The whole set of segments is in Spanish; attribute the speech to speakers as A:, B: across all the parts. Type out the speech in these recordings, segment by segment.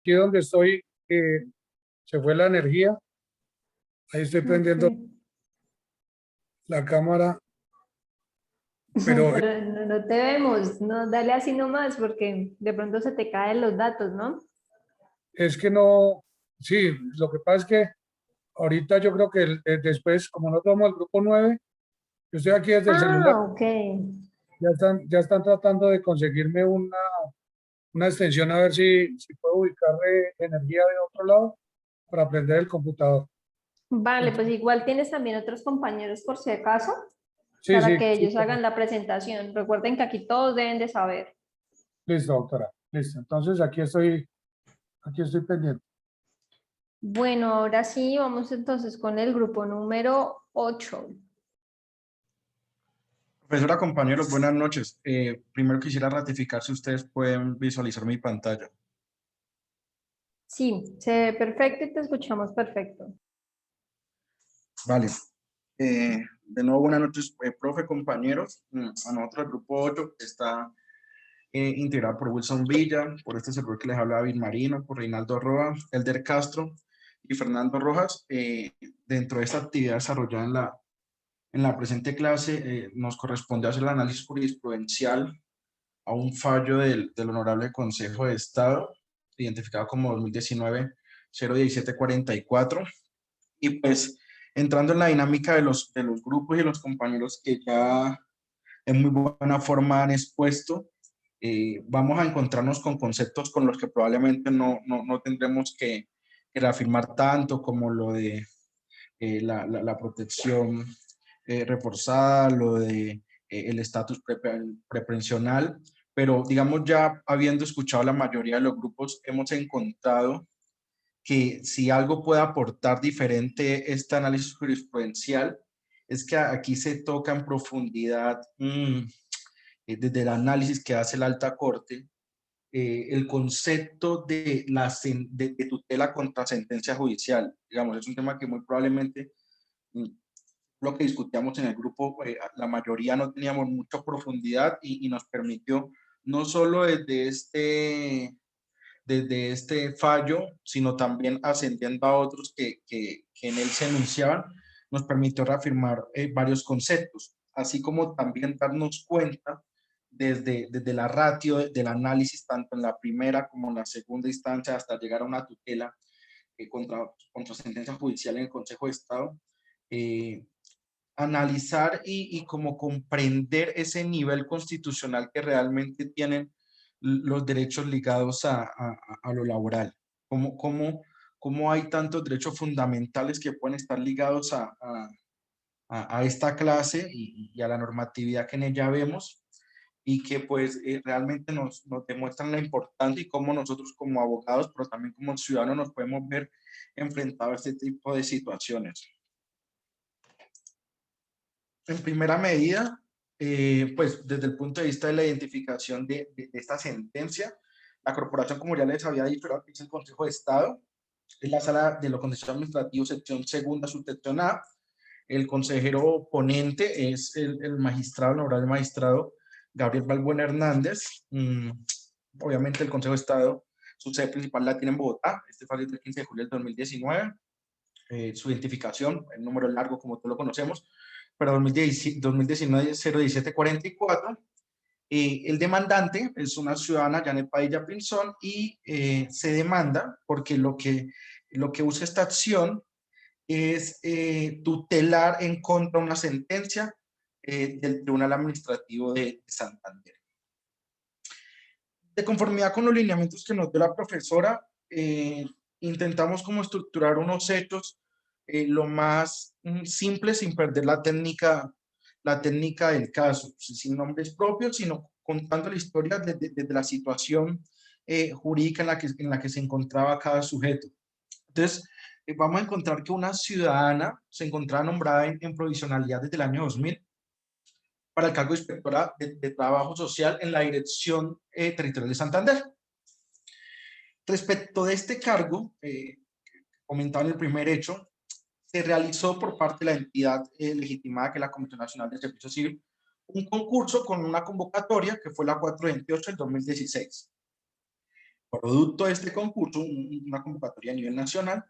A: aquí donde estoy, se fue la energía. Ahí estoy
B: Ok.
A: prendiendo la cámara, pero
B: Pero no te vemos, no, dale así nomás porque de pronto se te caen los datos, ¿no?
A: es que no, sí, lo que pasa es que ahorita yo creo que después, como no tomo el grupo 9, yo estoy aquí desde el celular,
B: Ah, ok.
A: ya están tratando de conseguirme una extensión a ver si puedo ubicar energía de otro lado para prender el computador.
B: Vale, pues
A: Entonces,
B: igual tienes también otros compañeros por si acaso,
A: sí,
B: para
A: sí,
B: que
A: sí,
B: ellos hagan la presentación. Recuerden que aquí todos deben de saber.
A: listo, doctora, listo. Entonces aquí estoy pendiente.
B: Bueno, ahora sí, vamos entonces con el grupo número 8.
C: Profesora, compañeros, buenas noches. Primero quisiera ratificar si ustedes pueden visualizar mi pantalla.
B: Sí, se ve perfecto y te escuchamos perfecto.
C: Vale. De nuevo, buenas noches, profe, compañeros. A nosotros, el grupo 8 está integrado por Wilson Villa, por este servidor que les habla David Marino, por Reinaldo Roa, Elder Castro y Fernando Rojas. Dentro de esta actividad desarrollada en la presente clase, nos corresponde hacer el análisis jurisprudencial a un fallo del Honorable Consejo de Estado, identificado como 2019-01744. Y pues, entrando en la dinámica de los grupos y de los compañeros que ya en muy buena forma han expuesto, vamos a encontrarnos con conceptos con los que probablemente no tendremos que reafirmar tanto, como lo de la protección reforzada, lo de el estatus prepensional, pero digamos ya habiendo escuchado la mayoría de los grupos, hemos encontrado que si algo puede aportar diferente este análisis jurisprudencial, es que aquí se toca en profundidad, desde el análisis que hace la Alta Corte, el concepto de tutela contra sentencia judicial. Digamos, es un tema que muy probablemente, mm, lo que discutíamos en el grupo, la mayoría no teníamos mucha profundidad y nos permitió no solo desde este fallo, sino también ascendiendo a otros que en él se enunciaban, nos permitió reafirmar varios conceptos, así como también darnos cuenta desde la ratio del análisis, tanto en la primera como en la segunda instancia, hasta llegar a una tutela contra sentencia judicial en el Consejo de Estado, eh, analizar y como comprender ese nivel constitucional que realmente tienen los derechos ligados a lo laboral. Cómo hay tantos derechos fundamentales que pueden estar ligados a esta clase y a la normatividad que en ella vemos, y que pues realmente nos demuestran la importancia y cómo nosotros como abogados, pero también como ciudadanos, nos podemos ver enfrentados a este tipo de situaciones. En primera medida, pues desde el punto de vista de la identificación de esta sentencia, la corporación, como ya les había dicho, es el Consejo de Estado, es la Sala de lo Contencioso Administrativo, sección segunda, subsección A. El consejero ponente es el magistrado, el honorable magistrado Gabriel Balbuena Hernández. Obviamente el Consejo de Estado, su sede principal la tiene en Bogotá. Este fue el 15 de julio del 2019. Su identificación, el número largo como todos lo conocemos, para 2019-01744. El demandante es una ciudadana, Janet Padilla Pinzón, y se demanda porque lo que busca esta acción es tutelar en contra de una sentencia del Tribunal Administrativo de Santander. De conformidad con los lineamientos que nos dio la profesora, intentamos como estructurar unos hechos lo más simple, sin perder la técnica del caso, sin nombres propios, sino contando la historia desde la situación jurídica en la que se encontraba cada sujeto. Entonces, vamos a encontrar que una ciudadana se encontraba nombrada en provisionalidad desde el año 2000 para el cargo de inspectora de trabajo social en la Dirección Territorial de Santander. Respecto de este cargo, comentado en el primer hecho, se realizó por parte de la entidad legitimada, que es la Comisión Nacional de Servicio Civil, un concurso con una convocatoria que fue la 428 del 2016. Producto de este concurso, una convocatoria a nivel nacional,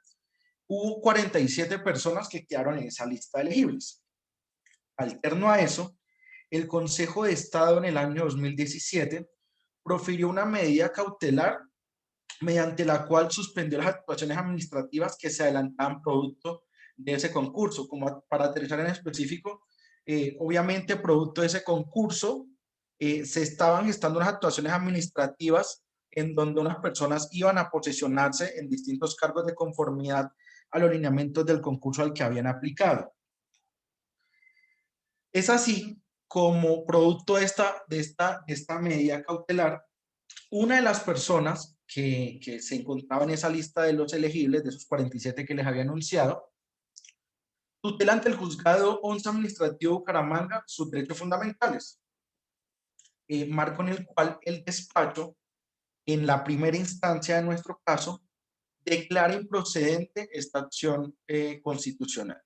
C: hubo 47 personas que quedaron en esa lista de elegibles. Alterno a eso, el Consejo de Estado en el año 2017 profirió una medida cautelar mediante la cual suspendió las actuaciones administrativas que se adelantaban producto de ese concurso. Como para aterrizar en específico, obviamente producto de ese concurso se estaban gestando unas actuaciones administrativas en donde unas personas iban a posesionarse en distintos cargos de conformidad a los lineamientos del concurso al que habían aplicado. Es así como producto de esta medida cautelar, una de las personas que se encontraba en esa lista de los elegibles, de esos 47 que les había anunciado, tutela ante el Juzgado 11 Administrativo de Bucaramanga sus derechos fundamentales, marco en el cual el despacho, en la primera instancia de nuestro caso, declara improcedente esta acción constitucional.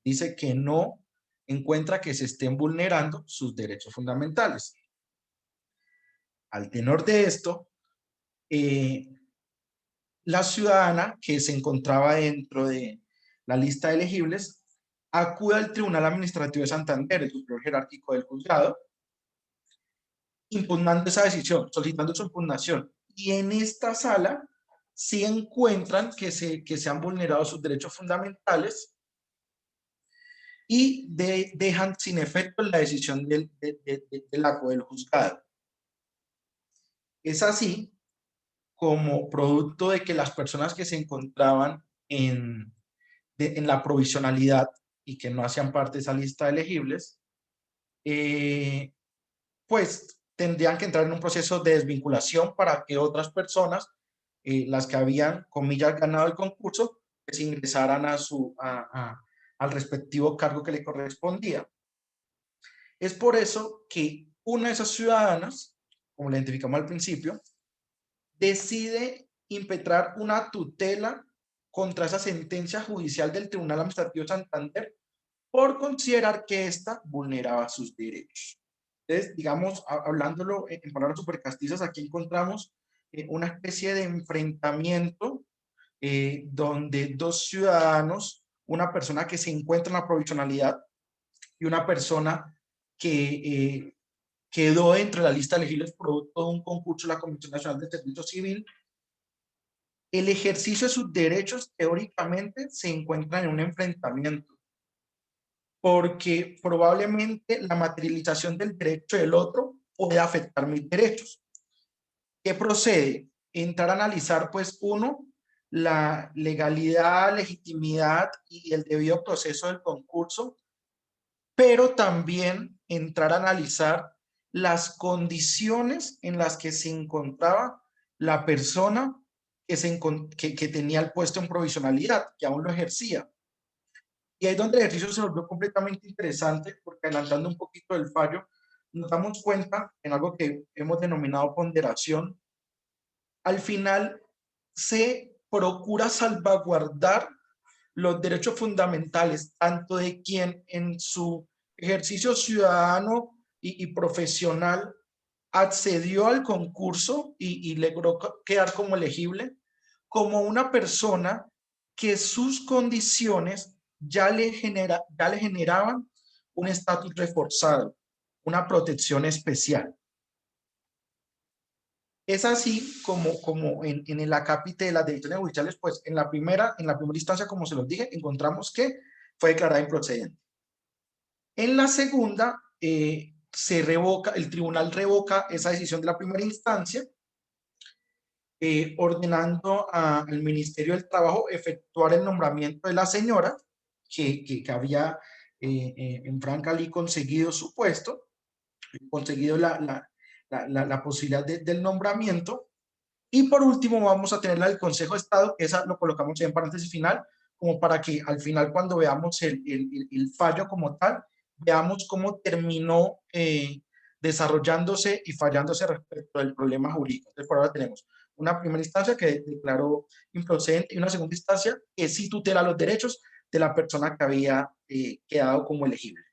C: Dice que no encuentra que se estén vulnerando sus derechos fundamentales. Al tenor de esto, la ciudadana que se encontraba dentro de la lista de elegibles acude al Tribunal Administrativo de Santander, el superior jerárquico del juzgado, impugnando esa decisión, solicitando su impugnación. Y en esta sala sí encuentran que se han vulnerado sus derechos fundamentales y dejan sin efecto la decisión del juzgado. Es así como producto de que las personas que se encontraban en la provisionalidad y que no hacían parte de esa lista de elegibles, pues tendrían que entrar en un proceso de desvinculación para que otras personas, las que habían, comillas, ganado el concurso, pues ingresaran al respectivo cargo que le correspondía. Es por eso que una de esas ciudadanas, como la identificamos al principio, decide impetrar una tutela contra esa sentencia judicial del Tribunal Administrativo de Santander por considerar que ésta vulneraba sus derechos. Entonces, digamos, hablándolo en palabras súper castizas, aquí encontramos una especie de enfrentamiento donde dos ciudadanos, una persona que se encuentra en la provisionalidad y una persona que quedó dentro de la lista de elegibles producto de un concurso de la Comisión Nacional de Servicio Civil, el ejercicio de sus derechos teóricamente se encuentra en un enfrentamiento, porque probablemente la materialización del derecho del otro puede afectar mis derechos. ¿Qué procede? Entrar a analizar, pues, uno, la legalidad, legitimidad y el debido proceso del concurso, pero también entrar a analizar las condiciones en las que se encontraba la persona que tenía el puesto en provisionalidad, que aún lo ejercía. Y ahí es donde el ejercicio se volvió completamente interesante, porque adelantando un poquito del fallo, nos damos cuenta en algo que hemos denominado ponderación. Al final se procura salvaguardar los derechos fundamentales, tanto de quien en su ejercicio ciudadano y profesional accedió al concurso y logró quedar como elegible, como una persona que sus condiciones ya le generaban un estatus reforzado, una protección especial. Es así como en el acápite de las decisiones judiciales, pues en la primera instancia, como se los dije, encontramos que fue declarada improcedente. En la segunda, el tribunal revoca esa decisión de la primera instancia, ordenando al Ministerio del Trabajo efectuar el nombramiento de la señora que había en Francalí conseguido su puesto, conseguido la posibilidad del nombramiento. Y por último vamos a tener la del Consejo de Estado, esa lo colocamos en paréntesis final, como para que al final, cuando veamos el fallo como tal, veamos cómo terminó desarrollándose y fallándose respecto del problema jurídico. Entonces, por ahora tenemos una primera instancia que declaró improcedente y una segunda instancia que sí tutela los derechos de la persona que había quedado como elegible.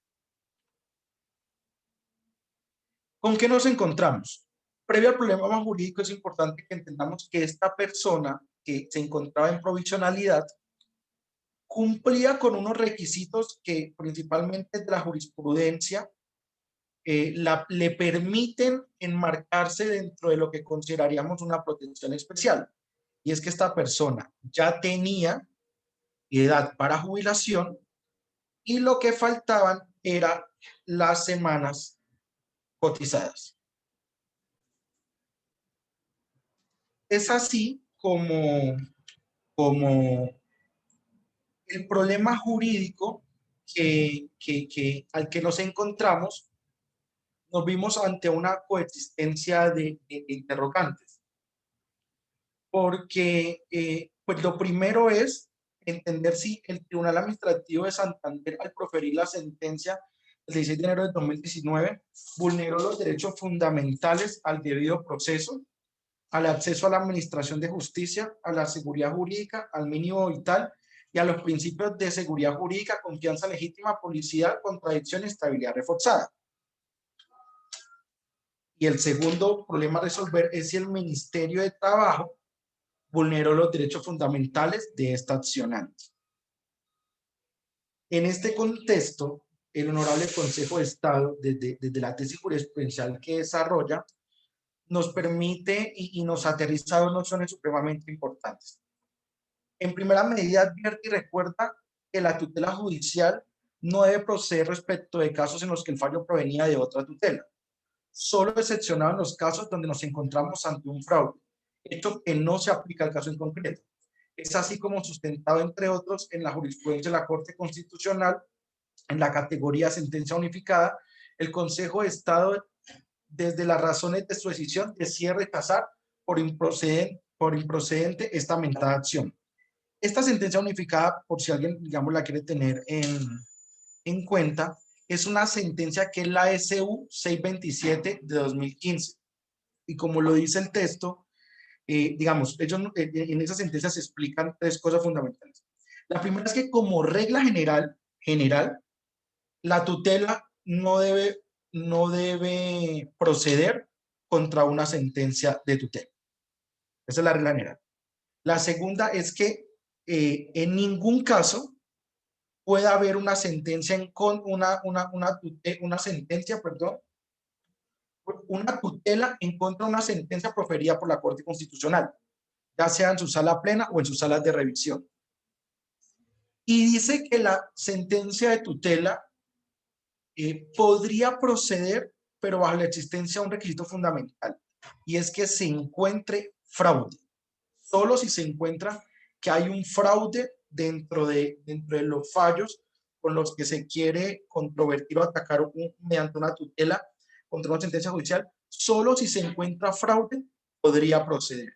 C: ¿Con qué nos encontramos? Previo al problema jurídico, es importante que entendamos que esta persona que se encontraba en provisionalidad cumplía con unos requisitos que principalmente de la jurisprudencia le permiten enmarcarse dentro de lo que consideraríamos una protección especial. Y es que esta persona ya tenía edad para jubilación y lo que faltaban eran las semanas cotizadas. Es así como el problema jurídico al que nos encontramos, nos vimos ante una coexistencia de interrogantes. Porque pues lo primero es entender si el Tribunal Administrativo de Santander, al proferir la sentencia el 16 de enero de 2019, vulneró los derechos fundamentales al debido proceso, al acceso a la administración de justicia, a la seguridad jurídica, al mínimo vital y a los principios de seguridad jurídica, confianza legítima, publicidad, contradicción y estabilidad reforzada. Y el segundo problema a resolver es si el Ministerio de Trabajo vulneró los derechos fundamentales de esta accionante. En este contexto, el Honorable Consejo de Estado, desde la tesis jurisprudencial que desarrolla, nos permite y nos aterriza dos nociones supremamente importantes. En primera medida, advierte y recuerda que la tutela judicial no debe proceder respecto de casos en los que el fallo provenía de otra tutela, solo excepcionado en los casos donde nos encontramos ante un fraude, hecho que no se aplica al caso en concreto. Es así como sustentado, entre otros, en la jurisprudencia de la Corte Constitucional, en la categoría sentencia unificada, el Consejo de Estado, desde las razones de su decisión, decide rechazar por improcedente esta mentada acción. Esta sentencia unificada, por si alguien, digamos, la quiere tener en cuenta, es una sentencia que es la SU 627 de 2015. Y como lo dice el texto, digamos, ellos en esa sentencia se explican tres cosas fundamentales. La primera es que como regla general, la tutela no debe proceder contra una sentencia de tutela. Esa es la regla general. La segunda es que en ningún caso puede haber una sentencia una tutela en contra de una sentencia proferida por la Corte Constitucional, ya sea en su sala plena o en sus salas de revisión. Y dice que la sentencia de tutela podría proceder, pero bajo la existencia de un requisito fundamental, y es que se encuentre fraude. Solo si se encuentra que hay un fraude dentro de los fallos con los que se quiere controvertir o atacar mediante una tutela contra una sentencia judicial, solo si se encuentra fraude podría proceder.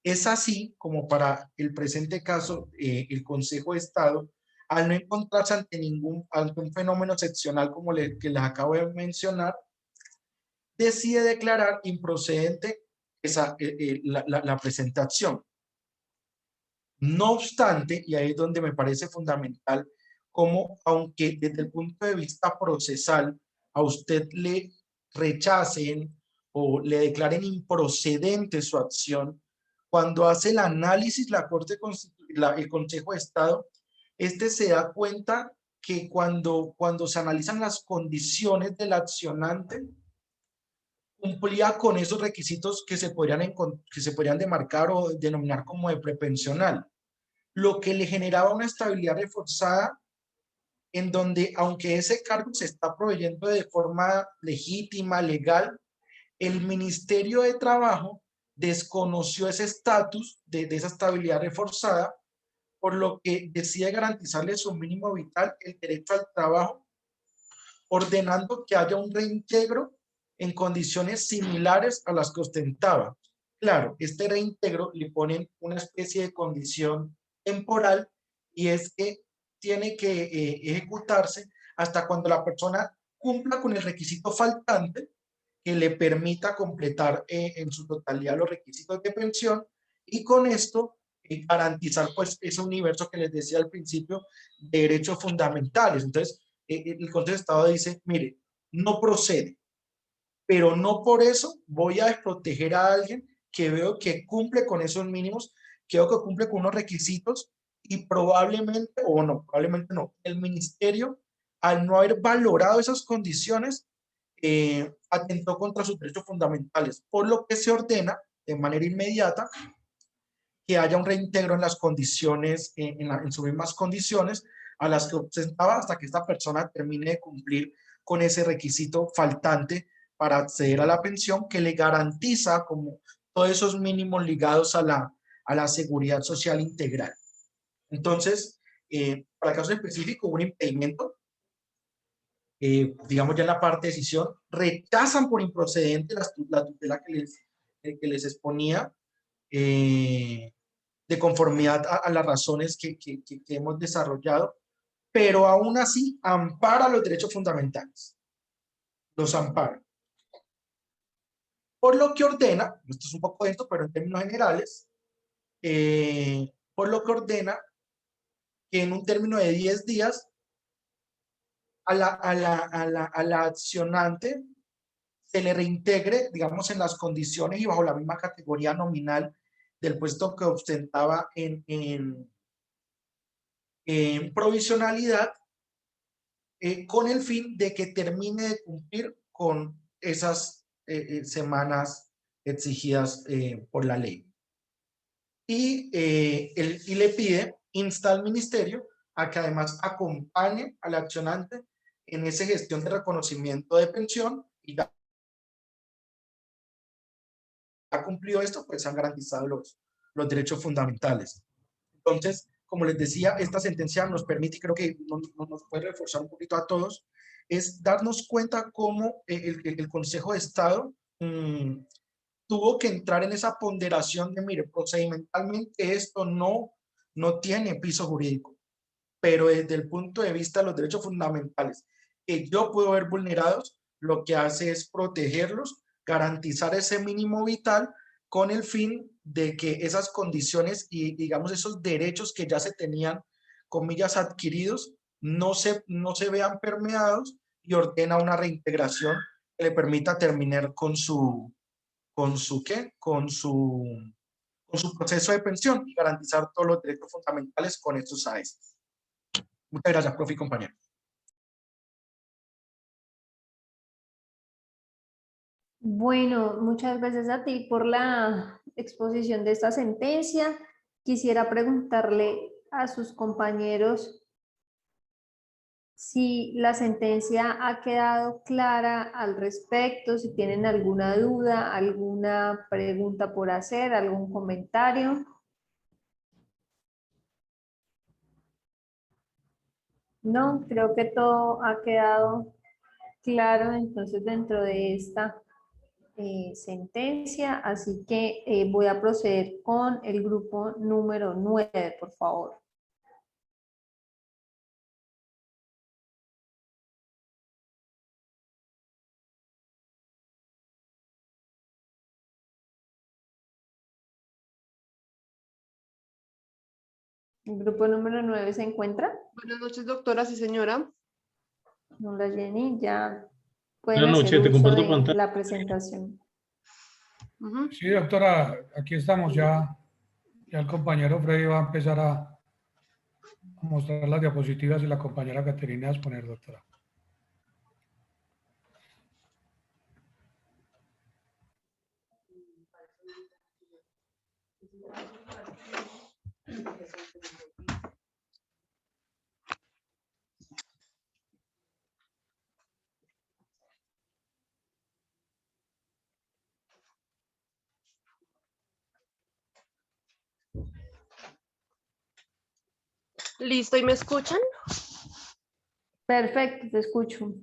C: Es así como para el presente caso, el Consejo de Estado, al no encontrarse ante un fenómeno excepcional como que les acabo de mencionar, decide declarar improcedente la presentación. No obstante, y ahí es donde me parece fundamental, como aunque desde el punto de vista procesal a usted le rechacen o le declaren improcedente su acción, cuando hace el análisis el Consejo de Estado, se da cuenta que cuando se analizan las condiciones del accionante, cumplía con esos requisitos que se podrían demarcar o denominar como de prepensional, lo que le generaba una estabilidad reforzada en donde, aunque ese cargo se está proveyendo de forma legítima, legal, el Ministerio de Trabajo desconoció ese estatus de esa estabilidad reforzada, por lo que decide garantizarle su mínimo vital, el derecho al trabajo, ordenando que haya un reintegro en condiciones similares a las que ostentaba. Claro, este reintegro le ponen una especie de condición temporal, y es que tiene que ejecutarse hasta cuando la persona cumpla con el requisito faltante que le permita completar en su totalidad los requisitos de pensión, y con esto garantizar pues ese universo que les decía al principio de derechos fundamentales. Entonces, el Consejo de Estado dice, mire, no procede. pero no por eso voy a desproteger a alguien que veo que cumple con esos mínimos, que veo que cumple con unos requisitos y probablemente, o no, probablemente no, el ministerio, al no haber valorado esas condiciones, atentó contra sus derechos fundamentales, por lo que se ordena de manera inmediata que haya un reintegro en las condiciones, en sus mismas condiciones a las que ostentaba hasta que esta persona termine de cumplir con ese requisito faltante para acceder a la pensión que le garantiza como todos esos mínimos ligados a la seguridad social integral. Entonces, para el caso específico, un impedimento, digamos ya en la parte de decisión, rechazan por improcedente la tutela que les exponía, de conformidad a las razones que hemos desarrollado, pero aún así ampara los derechos fundamentales, los ampara. Por lo que ordena, esto es un poco lento, pero en términos generales, por lo que ordena que en un término de 10 días a la accionante se le reintegre, digamos, en las condiciones y bajo la misma categoría nominal del puesto que ostentaba en provisionalidad, con el fin de que termine de cumplir con esas semanas exigidas por la ley. Y le pide, insta al ministerio a que además acompañe al accionante en esa gestión de reconocimiento de pensión, y ya ha cumplido esto, pues han garantizado los derechos fundamentales. Entonces, como les decía, esta sentencia nos permite, y creo que nos puede reforzar un poquito a todos, es darnos cuenta cómo el Consejo de Estado tuvo que entrar en esa ponderación de, mire, procedimentalmente esto no tiene piso jurídico, pero desde el punto de vista de los derechos fundamentales que yo puedo ver vulnerados, lo que hace es protegerlos, garantizar ese mínimo vital con el fin de que esas condiciones y, digamos, esos derechos que ya se tenían, comillas, adquiridos, no se vean permeados, y ordena una reintegración que le permita terminar ¿qué? Con su proceso de pensión y garantizar todos los derechos fundamentales con estos AES. Muchas gracias, profe y compañero.
B: Bueno, muchas gracias a ti por la exposición de esta sentencia. Quisiera preguntarle a sus compañeros si la sentencia ha quedado clara al respecto, si tienen alguna duda, alguna pregunta por hacer, algún comentario. No, creo que todo ha quedado claro entonces dentro de esta sentencia, así que voy a proceder con el grupo número 9, por favor. ¿El grupo número 9 se encuentra?
D: Buenas noches, doctora, sí, señora.
B: Hola, Jenny, ya pueden
E: Buenas
B: hacer
E: noches, te
B: uso
E: comparto
B: de
E: pantalla.
B: la presentación.
A: Sí, doctora, aquí estamos ya. Ya el compañero Freddy va a empezar a mostrar las diapositivas y la compañera Caterina a exponer, doctora.
D: Listo, ¿y me escuchan?
B: Perfecto, te escucho.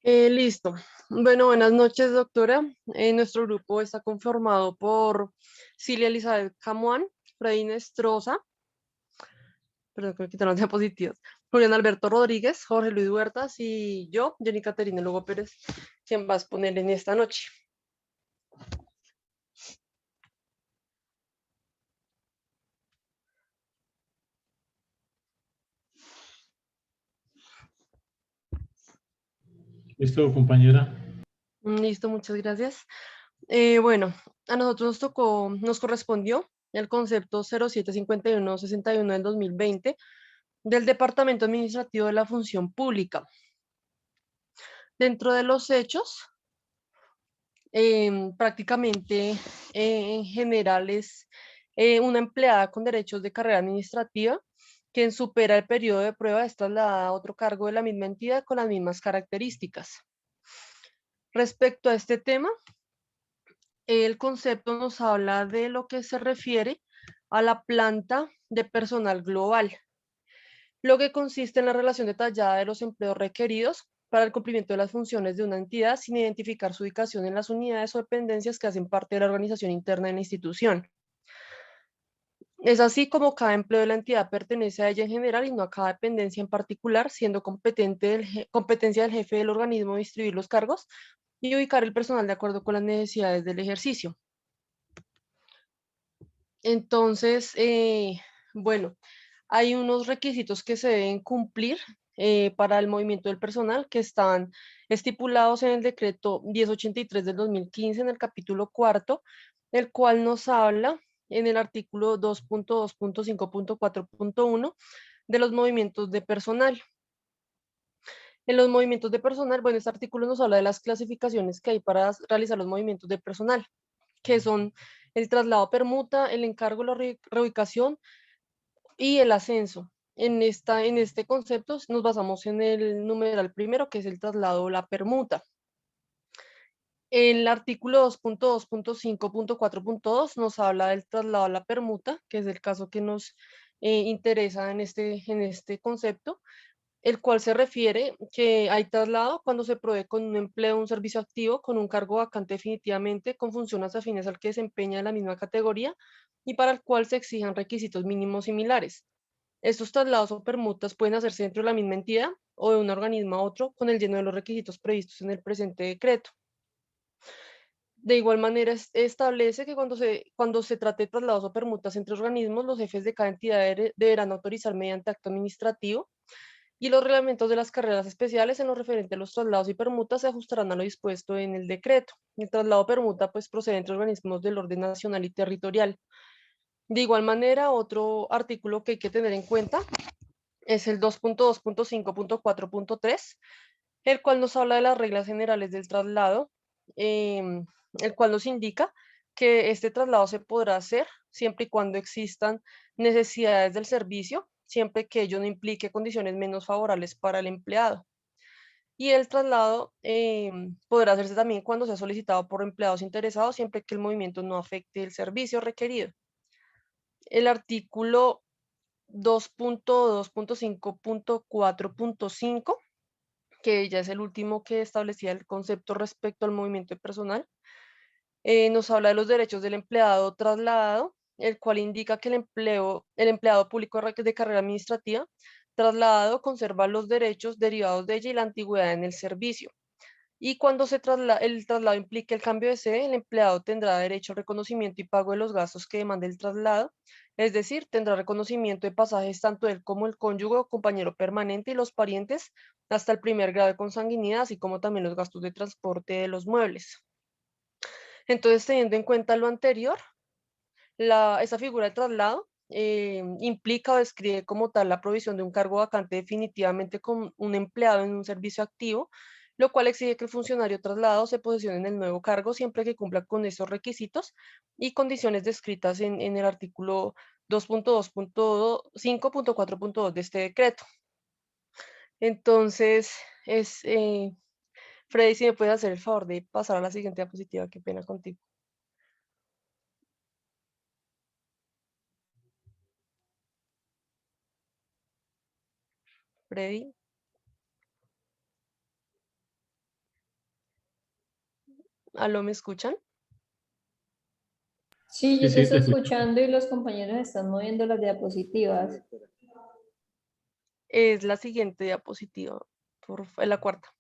D: Listo. Bueno, buenas noches, doctora. Nuestro grupo está conformado por Cilia Elizabeth Camuán, Freddy Nestroza, perdón, que me quitaron diapositivas, Julián Alberto Rodríguez, Jorge Luis Huertas y yo, Jenny Caterina Lugo Pérez, quien va a exponer en esta noche.
E: Listo, compañera.
D: Listo, muchas gracias. Bueno, a nosotros nos correspondió el concepto 075161 del 2020 del Departamento Administrativo de la Función Pública. Dentro de los hechos, prácticamente en general es una empleada con derechos de carrera administrativa quien supera el periodo de prueba es trasladada a otro cargo de la misma entidad con las mismas características. Respecto a este tema, el concepto nos habla de lo que se refiere a la planta de personal global, lo que consiste en la relación detallada de los empleos requeridos para el cumplimiento de las funciones de una entidad sin identificar su ubicación en las unidades o dependencias que hacen parte de la organización interna de la institución. Es así como cada empleo de la entidad pertenece a ella en general y no a cada dependencia en particular, siendo competencia del jefe del organismo distribuir los cargos y ubicar el personal de acuerdo con las necesidades del ejercicio. Entonces, bueno, hay unos requisitos que se deben cumplir para el movimiento del personal que están estipulados en el decreto 1083 del 2015 en el capítulo 4, el cual nos habla en el artículo 2.2.5.4.1 de los movimientos de personal. En los movimientos de personal, bueno, este artículo nos habla de las clasificaciones que hay para realizar los movimientos de personal, que son el traslado permuta, el encargo, la reubicación y el ascenso. En este concepto nos basamos en el numeral primero, que es el traslado o la permuta. El artículo 2.2.5.4.2 nos habla del traslado a la permuta, que es el caso que nos interesa en este concepto, el cual se refiere que hay traslado cuando se provee con un empleo, un servicio activo, con un cargo vacante definitivamente, con funciones afines al que desempeña en la misma categoría y para el cual se exijan requisitos mínimos similares. Estos traslados o permutas pueden hacerse dentro de la misma entidad o de un organismo a otro con el lleno de los requisitos previstos en el presente decreto. De igual manera, establece que cuando se trate de traslados o permutas entre organismos, los jefes de cada entidad deberán autorizar mediante acto administrativo y los reglamentos de las carreras especiales en lo referente a los traslados y permutas se ajustarán a lo dispuesto en el decreto. El traslado o permuta pues procede entre organismos del orden nacional y territorial. De igual manera, otro artículo que hay que tener en cuenta es el 2.2.5.4.3, el cual nos habla de las reglas generales del traslado, el cual nos indica que este traslado se podrá hacer siempre y cuando existan necesidades del servicio, siempre que ello no implique condiciones menos favorables para el empleado. Y el traslado podrá hacerse también cuando sea solicitado por empleados interesados, siempre que el movimiento no afecte el servicio requerido. El artículo 2.2.5.4.5, que ya es el último que establecía el concepto respecto al movimiento de personal, nos habla de los derechos del empleado trasladado, el cual indica que el empleado público de carrera administrativa trasladado conserva los derechos derivados de ella y la antigüedad en el servicio. Y cuando el traslado implique el cambio de sede, el empleado tendrá derecho al reconocimiento y pago de los gastos que demande el traslado, es decir, tendrá reconocimiento de pasajes tanto él como el cónyuge o compañero permanente y los parientes hasta el primer grado de consanguinidad, así como también los gastos de transporte de los muebles. Entonces, teniendo en cuenta lo anterior, esa figura de traslado implica o describe como tal la provisión de un cargo vacante definitivamente con un empleado en un servicio activo, lo cual exige que el funcionario trasladado se posicione en el nuevo cargo siempre que cumpla con esos requisitos y condiciones descritas en el artículo 2.2.5.4.2 de este decreto. Entonces, Freddy, si me puedes hacer el favor de pasar a la siguiente diapositiva, qué pena contigo. Freddy. ¿Aló, me escuchan?
B: Sí, yo
E: Sí,
B: te
E: sí, te
B: estoy
E: escucho.
B: escuchando y los compañeros están moviendo las diapositivas.
D: Es la siguiente diapositiva, la cuarta.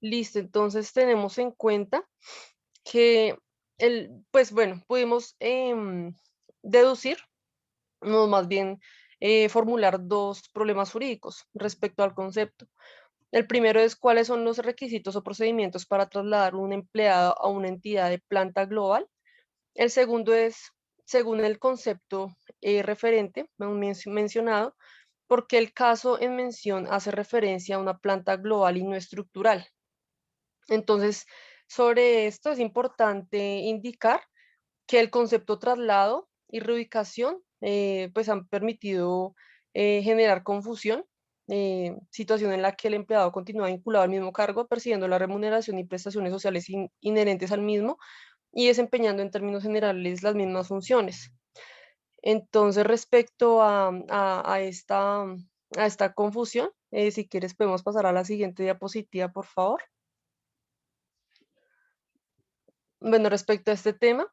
D: Listo, entonces tenemos en cuenta que pues bueno, pudimos deducir, no más bien formular dos problemas jurídicos respecto al concepto. El primero es cuáles son los requisitos o procedimientos para trasladar un empleado a una entidad de planta global. El segundo es, según el concepto referente mencionado, porque el caso en mención hace referencia a una planta global y no estructural. Entonces, sobre esto es importante indicar que el concepto traslado y reubicación pues han permitido generar confusión, situación en la que el empleado continúa vinculado al mismo cargo, percibiendo la remuneración y prestaciones sociales inherentes al mismo y desempeñando en términos generales las mismas funciones. Entonces, respecto a esta confusión, si quieres podemos pasar a la siguiente diapositiva, por favor. Bueno, respecto a este tema,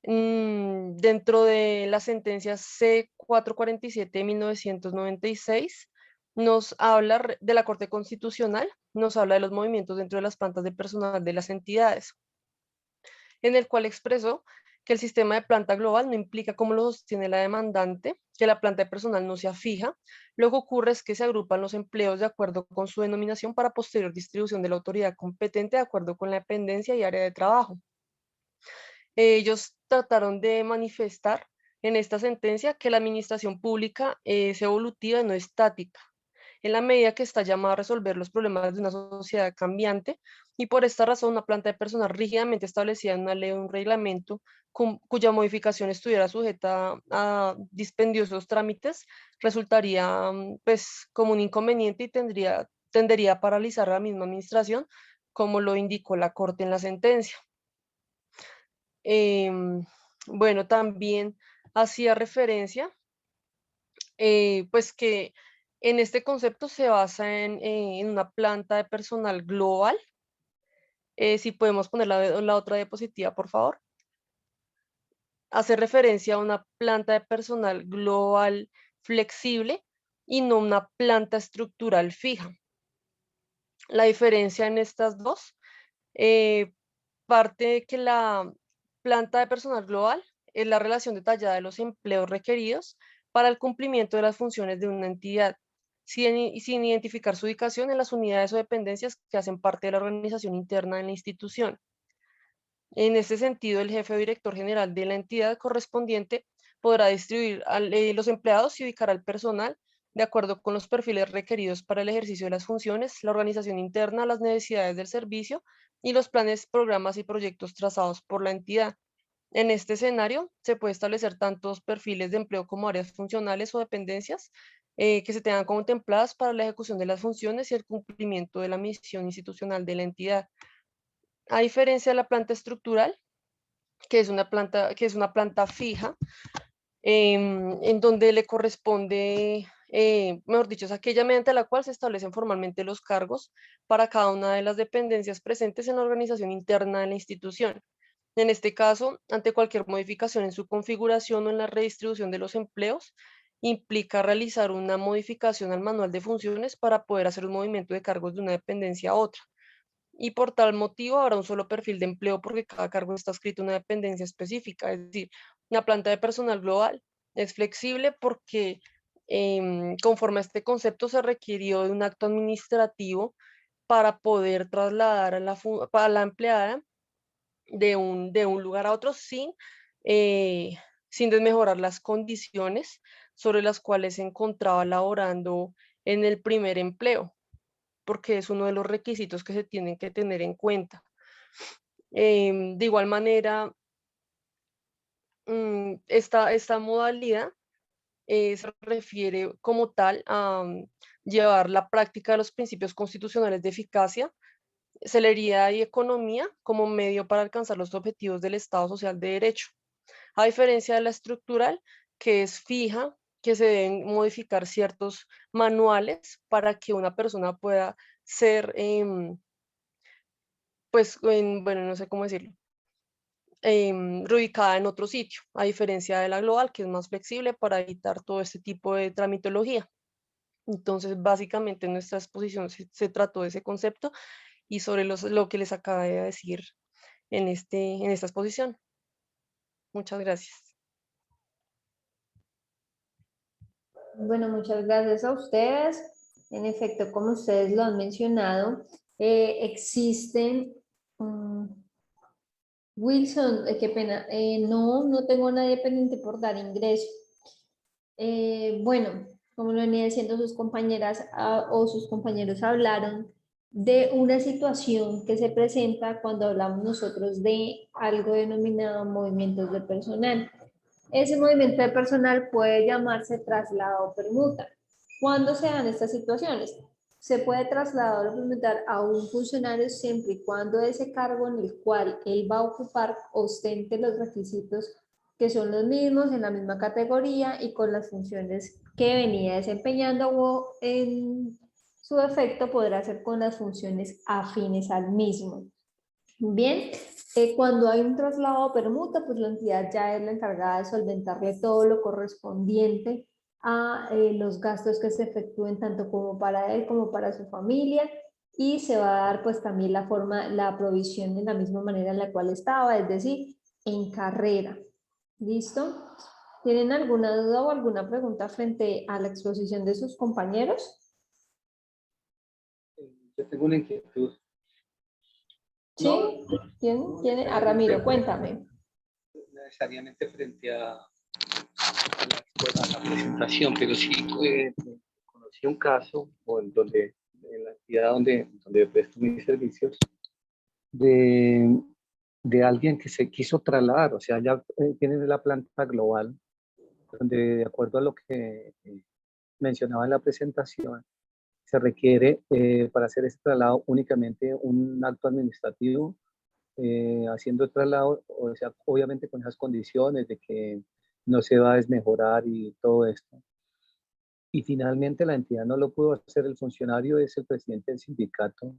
D: dentro de la sentencia C447 de 1996, nos habla de la Corte Constitucional, nos habla de los movimientos dentro de las plantas de personal de las entidades, en el cual expresó que el sistema de planta global no implica, como lo sostiene la demandante, que la planta de personal no sea fija. Lo que ocurre es que se agrupan los empleos de acuerdo con su denominación para posterior distribución de la autoridad competente de acuerdo con la dependencia y área de trabajo. Ellos trataron de manifestar en esta sentencia que la administración pública es evolutiva y no estática, en la medida que está llamada a resolver los problemas de una sociedad cambiante, y por esta razón una planta de personal rígidamente establecida en una ley o un reglamento cuya modificación estuviera sujeta a dispendiosos trámites resultaría pues como un inconveniente y tendería a paralizar a la misma administración, como lo indicó la Corte en la sentencia. Bueno, también hacía referencia, pues que en este concepto se basa en una planta de personal global. Si podemos poner la otra diapositiva, por favor. Hace referencia a una planta de personal global flexible y no una planta estructural fija. La diferencia en estas dos parte de que la planta de personal global es la relación detallada de los empleos requeridos para el cumplimiento de las funciones de una entidad, sin identificar su ubicación en las unidades o dependencias que hacen parte de la organización interna de la institución. En este sentido, el jefe o director general de la entidad correspondiente podrá distribuir los empleados y ubicar al personal de acuerdo con los perfiles requeridos para el ejercicio de las funciones, la organización interna, las necesidades del servicio y los planes, programas y proyectos trazados por la entidad. En este escenario, se puede establecer tantos perfiles de empleo como áreas funcionales o dependencias que se tengan contempladas para la ejecución de las funciones y el cumplimiento de la misión institucional de la entidad. A diferencia de la planta estructural, que es una planta fija, en donde le corresponde, mejor dicho, es aquella mediante la cual se establecen formalmente los cargos para cada una de las dependencias presentes en la organización interna de la institución. En este caso, ante cualquier modificación en su configuración o en la redistribución de los empleos, implica realizar una modificación al manual de funciones para poder hacer un movimiento de cargos de una dependencia a otra. Y por tal motivo habrá un solo perfil de empleo porque cada cargo está escrito en una dependencia específica. Es decir, la planta de personal global es flexible porque conforme a este concepto se requirió de un acto administrativo para poder trasladar a la empleada de un lugar a otro sin desmejorar las condiciones sobre las cuales se encontraba laborando en el primer empleo, porque es uno de los requisitos que se tienen que tener en cuenta. De igual manera, esta modalidad se refiere como tal a llevar la práctica de los principios constitucionales de eficacia, celeridad y economía como medio para alcanzar los objetivos del Estado Social de Derecho, a diferencia de la estructural, que es fija, que se deben modificar ciertos manuales para que una persona pueda ser, pues, bueno, no sé cómo decirlo, reubicada en otro sitio, a diferencia de la global, que es más flexible para evitar todo este tipo de tramitología. Entonces, básicamente, en nuestra exposición se trató de ese concepto y sobre lo que les acabé de decir en esta exposición. Muchas gracias.
B: Bueno, muchas gracias a ustedes. En efecto, como ustedes lo han mencionado, existen... Wilson, qué pena, no tengo nadie pendiente por dar ingreso. Bueno, como lo venía diciendo sus compañeras o sus compañeros hablaron de una situación que se presenta cuando hablamos nosotros de algo denominado movimientos de personal. Ese movimiento de personal puede llamarse traslado o permuta. ¿Cuándo se dan estas situaciones? Se puede trasladar o permutar a un funcionario siempre y cuando ese cargo en el cual él va a ocupar ostente los requisitos que son los mismos, en la misma categoría y con las funciones que venía desempeñando, o en su efecto podrá ser con las funciones afines al mismo. Bien, cuando hay un traslado o permuta, pues la entidad ya es la encargada de solventarle todo lo correspondiente a los gastos que se efectúen tanto como para él como para su familia, y se va a dar pues también la provisión de la misma manera en la cual estaba, es decir, en carrera. ¿Listo? ¿Tienen alguna duda o alguna pregunta frente a la exposición de sus compañeros?
E: Yo tengo una inquietud.
B: ¿Sí? ¿Quién tiene? A Ramiro, cuéntame.
E: Necesariamente frente a la presentación, pero sí conocí un caso en la entidad donde presto mis servicios de alguien que se quiso trasladar, o sea, ya tienen la planta global, donde de acuerdo a lo que mencionaba en la presentación, se requiere para hacer ese traslado únicamente un acto administrativo haciendo el traslado, o sea, obviamente con esas condiciones de que no se va a desmejorar y todo esto. Y finalmente la entidad no lo pudo hacer, el funcionario es el presidente del sindicato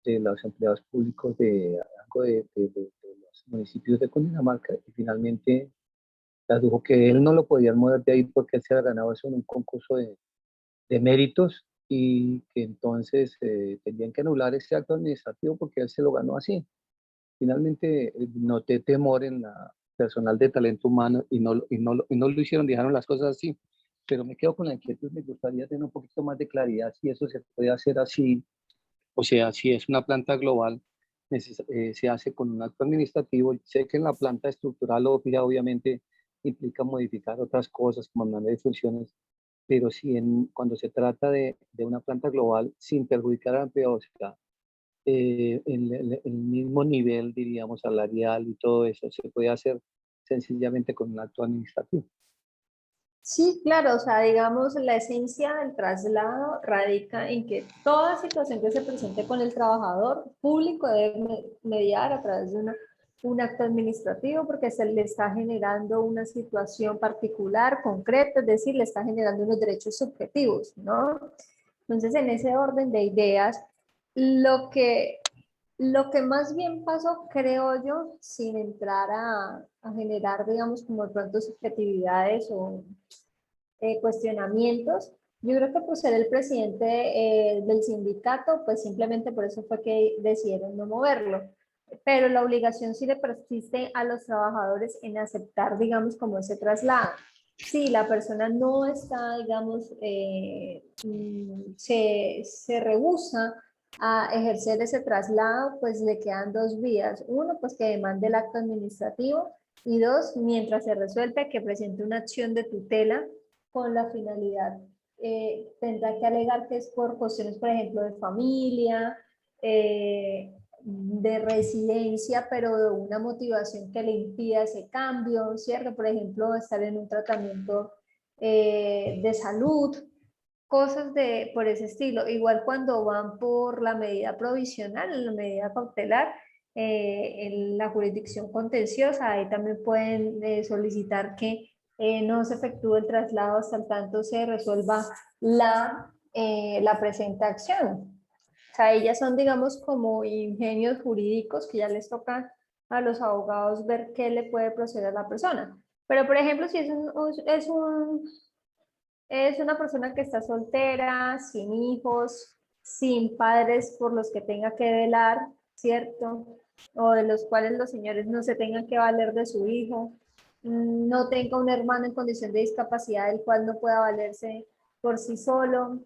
E: de los empleados públicos de los municipios de Cundinamarca, y finalmente les dijo que él no lo podía mover de ahí porque él se había ganado eso en un concurso de méritos, y que entonces tenían que anular ese acto administrativo porque él se lo ganó así. Finalmente noté temor en la personal de talento humano y no lo hicieron, dejaron las cosas así. Pero me quedo con la inquietud, me gustaría tener un poquito más de claridad si eso se puede hacer así, o sea, si es una planta global, se hace con un acto administrativo. Sé que en la planta estructural obviamente implica modificar otras cosas como manejo de funciones, pero si cuando se trata de una planta global sin perjudicar al empleado, o sea, en el mismo nivel, diríamos, salarial y todo eso, se puede hacer sencillamente con un acto administrativo.
B: Sí, claro, o sea, digamos, la esencia del traslado radica en que toda situación que se presente con el trabajador público debe mediar a través de un acto administrativo, porque se le está generando una situación particular, concreta, es decir, le está generando unos derechos subjetivos, ¿no? Entonces, en ese orden de ideas, lo que más bien pasó, creo yo, sin entrar a generar, digamos, como de pronto subjetividades o cuestionamientos, yo creo que por ser el presidente del sindicato, pues simplemente por eso fue que decidieron no moverlo. Pero la obligación sí le persiste a los trabajadores en aceptar, digamos, como ese traslado. Si la persona no está, digamos, se rehúsa a ejercer ese traslado, pues le quedan dos vías. Uno, pues que demande el acto administrativo, y dos, mientras se resuelve, que presente una acción de tutela con la finalidad. Tendrá que alegar que es por cuestiones, por ejemplo, de familia, de residencia, pero de una motivación que le impida ese cambio, ¿cierto? Por ejemplo, estar en un tratamiento de salud, cosas por ese estilo. Igual cuando van por la medida provisional, la medida cautelar, en la jurisdicción contenciosa, ahí también pueden solicitar que no se efectúe el traslado hasta el tanto se resuelva la presente acción. O sea, ellas son, digamos, como ingenios jurídicos que ya les toca a los abogados ver qué le puede proceder a la persona. Pero, por ejemplo, si es una persona que está soltera, sin hijos, sin padres por los que tenga que velar, ¿cierto? O de los cuales los señores no se tengan que valer de su hijo, no tenga un hermano en condición de discapacidad del cual no pueda valerse por sí solo,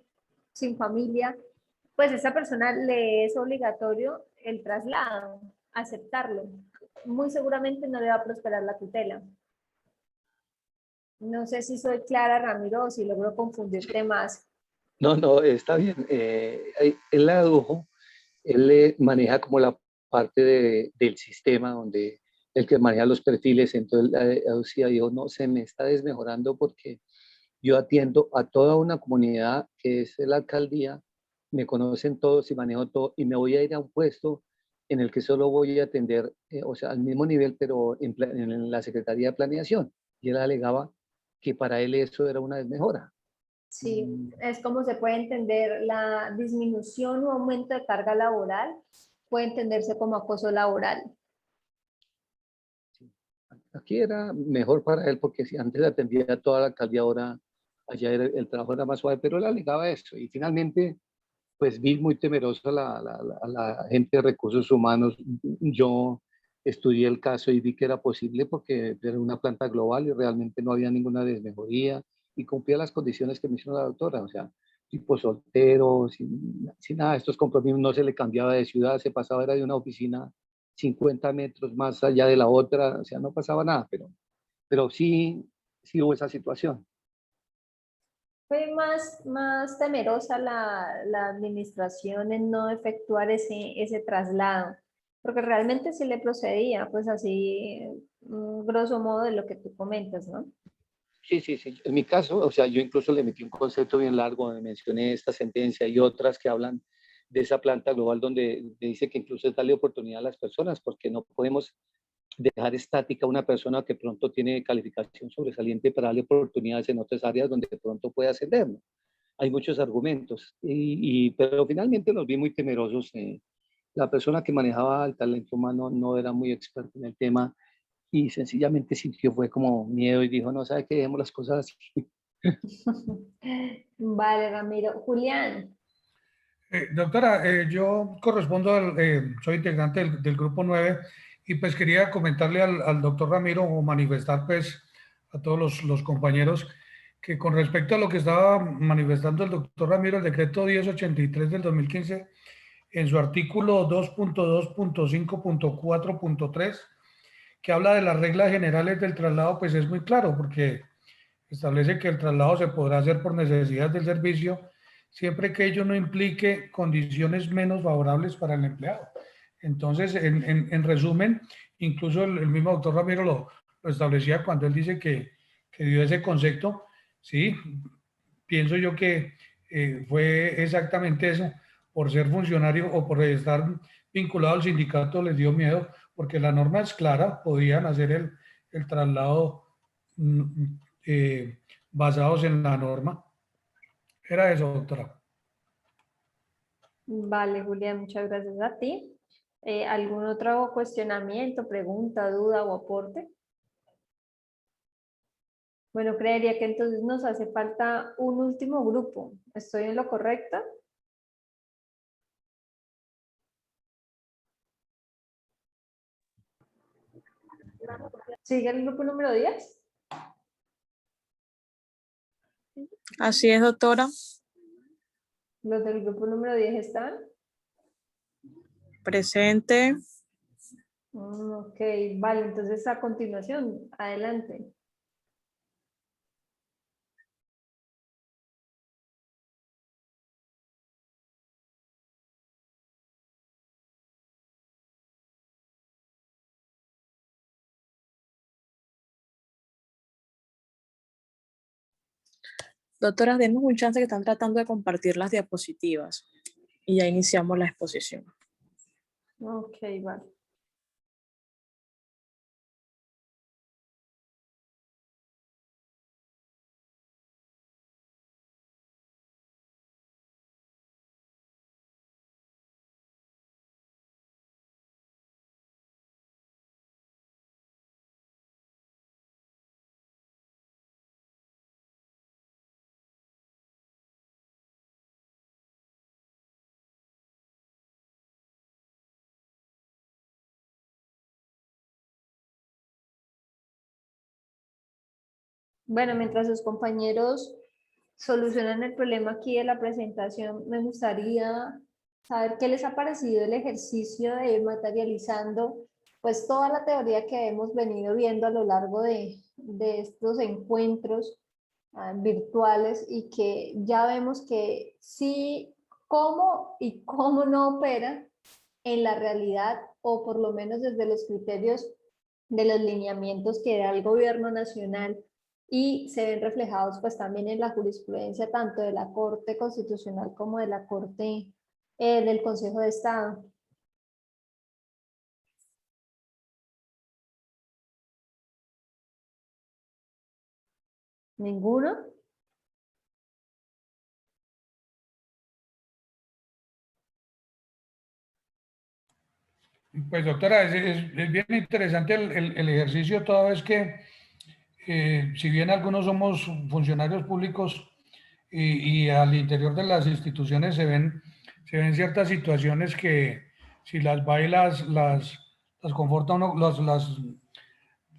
B: sin familia, pues esa persona le es obligatorio el traslado, aceptarlo. Muy seguramente no le va a prosperar la tutela. No sé si soy clara, Ramiro, o si logro confundirte más.
E: No, no, está bien. Él la adujo, él le maneja como la parte del sistema donde el que maneja los perfiles, entonces la aducía, dijo, no, se me está desmejorando porque yo atiendo a toda una comunidad que es la alcaldía, me conocen todos y manejo todo, y me voy a ir a un puesto en el que solo voy a atender, o sea, al mismo nivel, pero en la Secretaría de Planeación. Y él alegaba que para él eso era una desmejora.
B: Sí, es como se puede entender la disminución o aumento de carga laboral, puede entenderse como acoso laboral.
E: Aquí era mejor para él porque si antes atendía a toda la alcaldía, ahora allá el trabajo era más suave, pero él alegaba eso. Y finalmente, pues vi muy temeroso a la gente de recursos humanos. Yo estudié el caso y vi que era posible porque era una planta global y realmente no había ninguna desmejoría y cumplía las condiciones que mencionó la doctora, o sea, tipo soltero, sin nada de estos compromisos, no se le cambiaba de ciudad, se pasaba, era de una oficina 50 metros más allá de la otra, o sea, no pasaba nada, pero sí, sí hubo esa situación.
B: Fue más temerosa la administración en no efectuar ese traslado, porque realmente sí le procedía, pues así, grosso modo de lo que tú comentas, ¿no?
E: Sí, sí, sí. En mi caso, o sea, yo incluso le metí un concepto bien largo donde mencioné esta sentencia y otras que hablan de esa planta global donde dice que incluso es darle oportunidad a las personas porque no podemos dejar estática a una persona que pronto tiene calificación sobresaliente para darle oportunidades en otras áreas donde de pronto puede ascender, ¿no? Hay muchos argumentos, pero finalmente los vi muy temerosos. La persona que manejaba el talento humano no era muy experta en el tema y sencillamente sintió fue como miedo y dijo, no, ¿sabe qué? Dejemos las cosas así.
B: Vale, Ramiro. Julián,
A: Doctora, yo correspondo soy integrante del grupo 9 y pues quería comentarle al doctor Ramiro o manifestar pues a todos los compañeros que con respecto a lo que estaba manifestando el doctor Ramiro, el decreto 1083 del 2015, en su artículo 2.2.5.4.3, que habla de las reglas generales del traslado, pues es muy claro porque establece que el traslado se podrá hacer por necesidades del servicio siempre que ello no implique condiciones menos favorables para el empleado. Entonces, en resumen, incluso el mismo doctor Ramiro lo establecía cuando él dice que dio ese concepto, sí, pienso yo que fue exactamente eso, por ser funcionario o por estar vinculado al sindicato les dio miedo, porque la norma es clara, podían hacer el traslado basados en la norma. Era eso, doctora.
B: vale, Julián, muchas gracias a ti. ¿Algún otro cuestionamiento, pregunta, duda o aporte? Bueno, creería que entonces nos hace falta un último grupo. ¿Estoy en lo correcto? ¿Sigue el grupo número 10?
F: Así es, doctora.
B: ¿Los del grupo número 10 están?
F: Presente.
B: Ok, vale, entonces a continuación, adelante.
F: Doctora, denos un chance que están tratando de compartir las diapositivas y ya iniciamos la exposición.
B: Ok, vale. Bueno, mientras sus compañeros solucionan el problema aquí de la presentación, me gustaría saber qué les ha parecido el ejercicio de ir materializando pues toda la teoría que hemos venido viendo a lo largo de estos encuentros virtuales, y que ya vemos que sí, cómo y cómo no opera en la realidad, o por lo menos desde los criterios de los lineamientos que da el gobierno nacional, y se ven reflejados pues también en la jurisprudencia tanto de la Corte Constitucional como de la Corte del Consejo de Estado. ¿Ninguno?
A: Pues doctora, es bien interesante el ejercicio, toda vez que si bien algunos somos funcionarios públicos y al interior de las instituciones se ven ciertas situaciones que si las va y las conforta uno,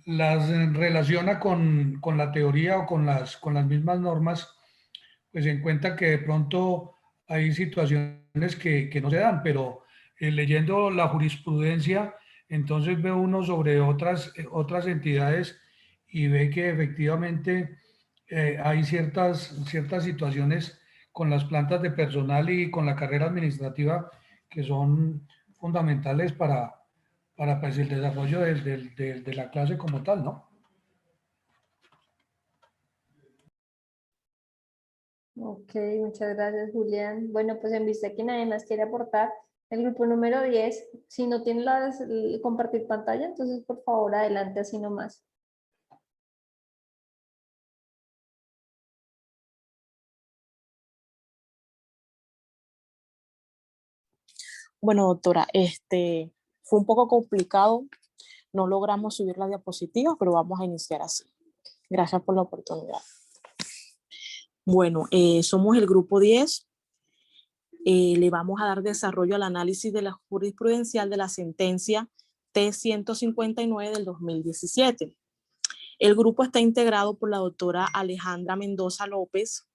A: las relaciona con la teoría o con las mismas normas, pues se encuentra que de pronto hay situaciones que no se dan, pero leyendo la jurisprudencia, entonces ve uno sobre otras entidades y ve que efectivamente hay ciertas situaciones con las plantas de personal y con la carrera administrativa que son fundamentales para pues, el desarrollo de la clase como tal, ¿no?
B: Ok, muchas gracias, Julián. Bueno, pues en vista que nadie más quiere aportar, el grupo número 10, si no tiene compartir pantalla, entonces por favor adelante, así nomás.
F: Bueno, doctora, fue un poco complicado, no logramos subir la diapositiva, pero vamos a iniciar así. Gracias por la oportunidad. Bueno, somos el grupo 10. Le vamos a dar desarrollo al análisis de la jurisprudencial de la sentencia T-159 del 2017. El grupo está integrado por la doctora Alejandra Mendoza López,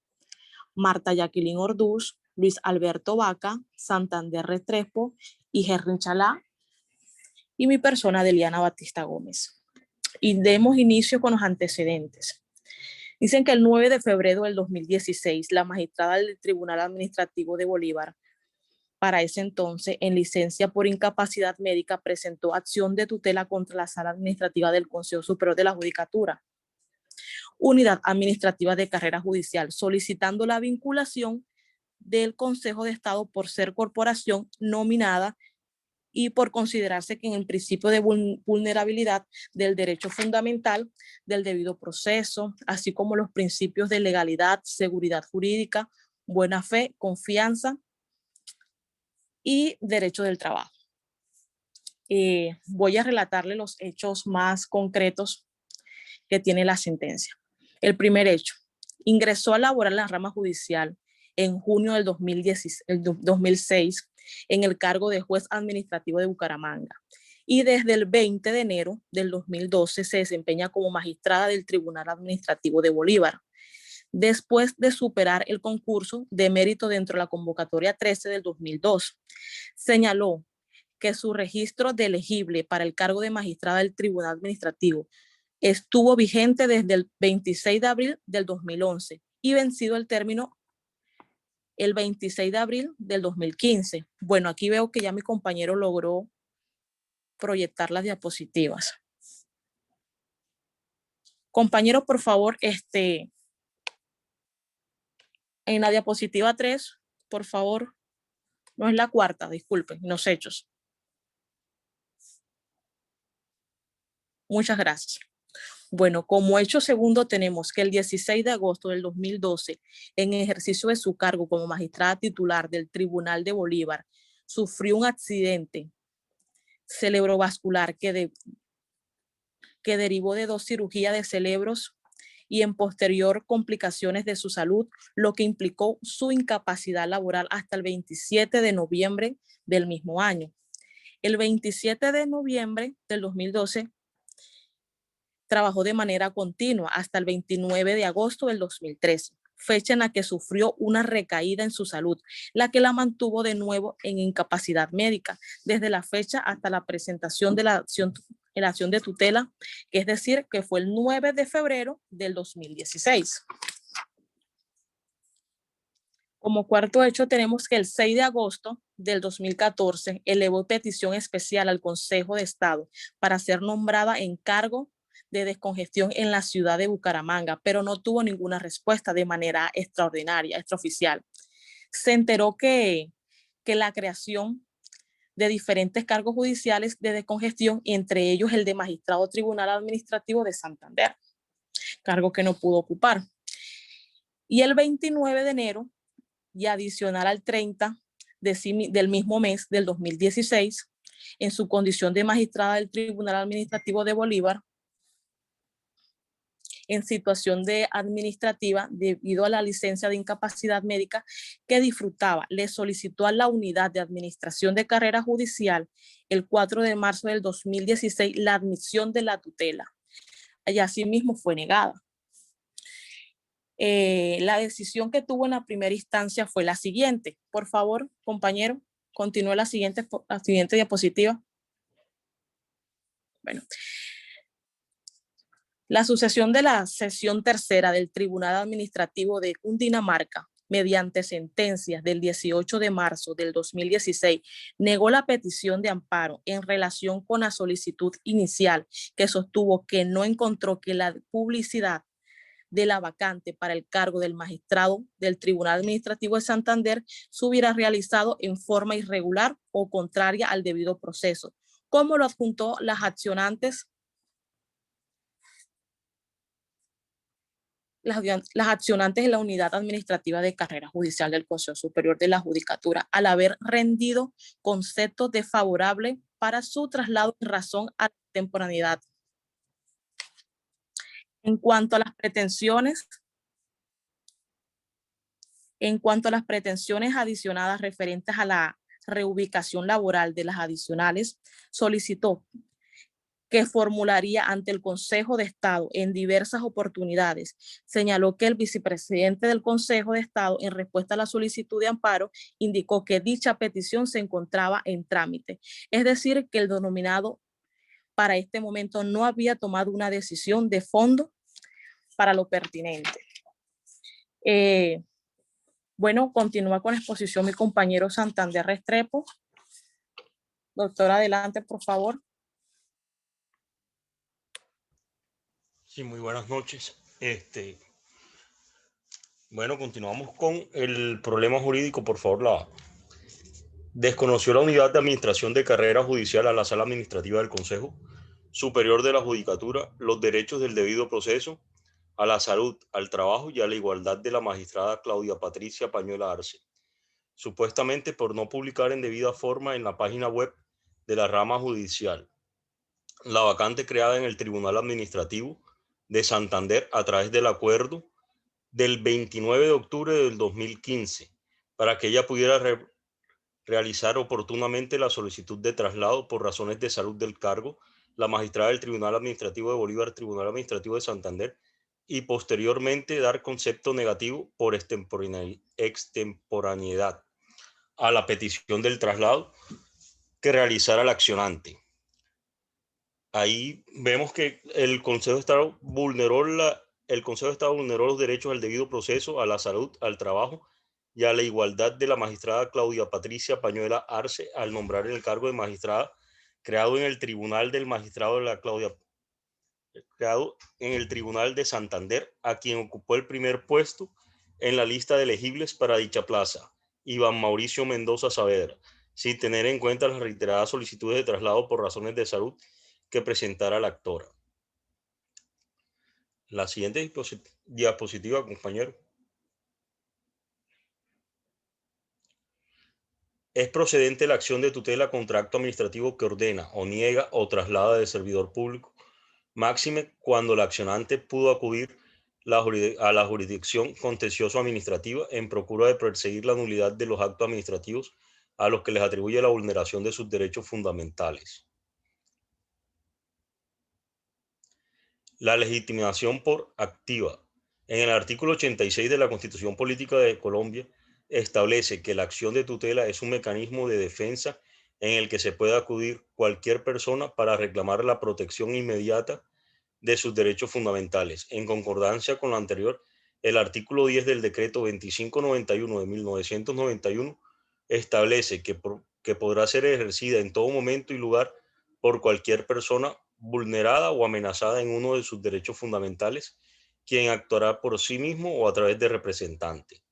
F: Marta Jacqueline Orduz, Luis Alberto Vaca, Santander Restrepo y Henry Chalá, y mi persona, Deliana Batista Gómez. Y demos inicio con los antecedentes. Dicen que el 9 de febrero del 2016, la magistrada del Tribunal Administrativo de Bolívar, para ese entonces, en licencia por incapacidad médica, presentó acción de tutela contra la Sala Administrativa del Consejo Superior de la Judicatura, Unidad Administrativa de Carrera Judicial, solicitando la vinculación del Consejo de Estado por ser corporación nominada y por considerarse que en el principio de vulnerabilidad del derecho fundamental del debido proceso, así como los principios de legalidad, seguridad jurídica, buena fe, confianza y derecho del trabajo. Voy a relatarle los hechos más concretos que tiene la sentencia. El primer hecho: ingresó a laborar en la rama judicial en junio del 2006 en el cargo de juez administrativo de Bucaramanga, y desde el 20 de enero del 2012 se desempeña como magistrada del Tribunal Administrativo de Bolívar, después de superar el concurso de mérito dentro de la convocatoria 13 del 2002. Señaló que su registro de elegible para el cargo de magistrada del Tribunal Administrativo estuvo vigente desde el 26 de abril del 2011 y vencido el término el 26 de abril del 2015. Bueno, aquí veo que ya mi compañero logró proyectar las diapositivas. Compañero, por favor, en la diapositiva 3, por favor, no es la cuarta, disculpen, los hechos. Muchas gracias. Bueno, como hecho segundo tenemos que el 16 de agosto del 2012, en ejercicio de su cargo como magistrada titular del Tribunal de Bolívar, sufrió un accidente cerebrovascular que derivó de 2 cirugías de cerebros y en posterior complicaciones de su salud, lo que implicó su incapacidad laboral hasta el 27 de noviembre del mismo año. El 27 de noviembre del 2012 trabajó de manera continua hasta el 29 de agosto del 2013. fecha en la que sufrió una recaída en su salud, la que la mantuvo de nuevo en incapacidad médica desde la fecha hasta la presentación de la acción de tutela, que es decir, que fue el 9 de febrero del 2016. Como cuarto hecho, tenemos que el 6 de agosto del 2014 elevó petición especial al Consejo de Estado para ser nombrada en cargo de descongestión en la ciudad de Bucaramanga, pero no tuvo ninguna respuesta de manera extraordinaria, extraoficial. Se enteró que la creación de diferentes cargos judiciales de descongestión, y entre ellos el de magistrado tribunal administrativo de Santander, cargo que no pudo ocupar. Y el 29 de enero, y adicional al 30 del mismo mes del 2016, en su condición de magistrada del Tribunal Administrativo de Bolívar, en situación de administrativa debido a la licencia de incapacidad médica que disfrutaba, le solicitó a la Unidad de Administración de Carrera Judicial el 4 de marzo del 2016 la admisión de la tutela. Y asimismo fue negada. La decisión que tuvo en la primera instancia fue la siguiente. Por favor, compañero, continúe la siguiente diapositiva. Bueno, la sucesión de la sesión tercera del Tribunal Administrativo de Cundinamarca, mediante sentencias del 18 de marzo del 2016, negó la petición de amparo en relación con la solicitud inicial, que sostuvo que no encontró que la publicidad de la vacante para el cargo del magistrado del Tribunal Administrativo de Santander se hubiera realizado en forma irregular o contraria al debido proceso, como lo adjuntó las accionantes de la Unidad Administrativa de Carrera Judicial del Consejo Superior de la Judicatura, al haber rendido conceptos desfavorables para su traslado en razón a la temporaneidad. En cuanto a las pretensiones adicionadas referentes a la reubicación laboral de las adicionales, solicitó que formularía ante el Consejo de Estado en diversas oportunidades. Señaló que el vicepresidente del Consejo de Estado, en respuesta a la solicitud de amparo, indicó que dicha petición se encontraba en trámite. Es decir, que el denominado para este momento no había tomado una decisión de fondo para lo pertinente. Bueno, continúa con la exposición mi compañero Santander Restrepo. Doctora, adelante, por favor.
G: Sí, muy buenas noches. Bueno, continuamos con el problema jurídico. Por favor, desconoció la Unidad de Administración de Carrera Judicial a la Sala Administrativa del Consejo Superior de la Judicatura los derechos del debido proceso, a la salud, al trabajo y a la igualdad de la magistrada Claudia Patricia Pañuela Arce, supuestamente por no publicar en debida forma en la página web de la rama judicial la vacante creada en el Tribunal Administrativo de Santander a través del acuerdo del 29 de octubre del 2015 para que ella pudiera realizar oportunamente la solicitud de traslado por razones de salud del cargo, la magistrada del Tribunal Administrativo de Bolívar, Tribunal Administrativo de Santander, y posteriormente dar concepto negativo por extemporaneidad a la petición del traslado que realizara el accionante. Ahí vemos que el Consejo de Estado vulneró los derechos al debido proceso, a la salud, al trabajo y a la igualdad de la magistrada Claudia Patricia Pañuela Arce al nombrar en el cargo de magistrada creado en el Tribunal del Magistrado de la creado en el Tribunal de Santander, a quien ocupó el primer puesto en la lista de elegibles para dicha plaza, Iván Mauricio Mendoza Saavedra, sin tener en cuenta las reiteradas solicitudes de traslado por razones de salud que presentara la actora. La siguiente diapositiva, compañero. Es procedente la acción de tutela contra acto administrativo que ordena o niega o traslada del servidor público, máxime cuando la accionante pudo acudir a la jurisdicción contencioso-administrativa en procura de perseguir la nulidad de los actos administrativos a los que les atribuye la vulneración de sus derechos fundamentales. La legitimación por activa En el artículo 86 de la Constitución Política de Colombia establece que la acción de tutela es un mecanismo de defensa en el que se puede acudir cualquier persona para reclamar la protección inmediata de sus derechos fundamentales. En concordancia con lo anterior, el artículo 10 del decreto 2591 de 1991 establece que podrá ser ejercida en todo momento y lugar por cualquier persona vulnerada o amenazada en uno de sus derechos fundamentales, quien actuará por sí mismo o a través de representante.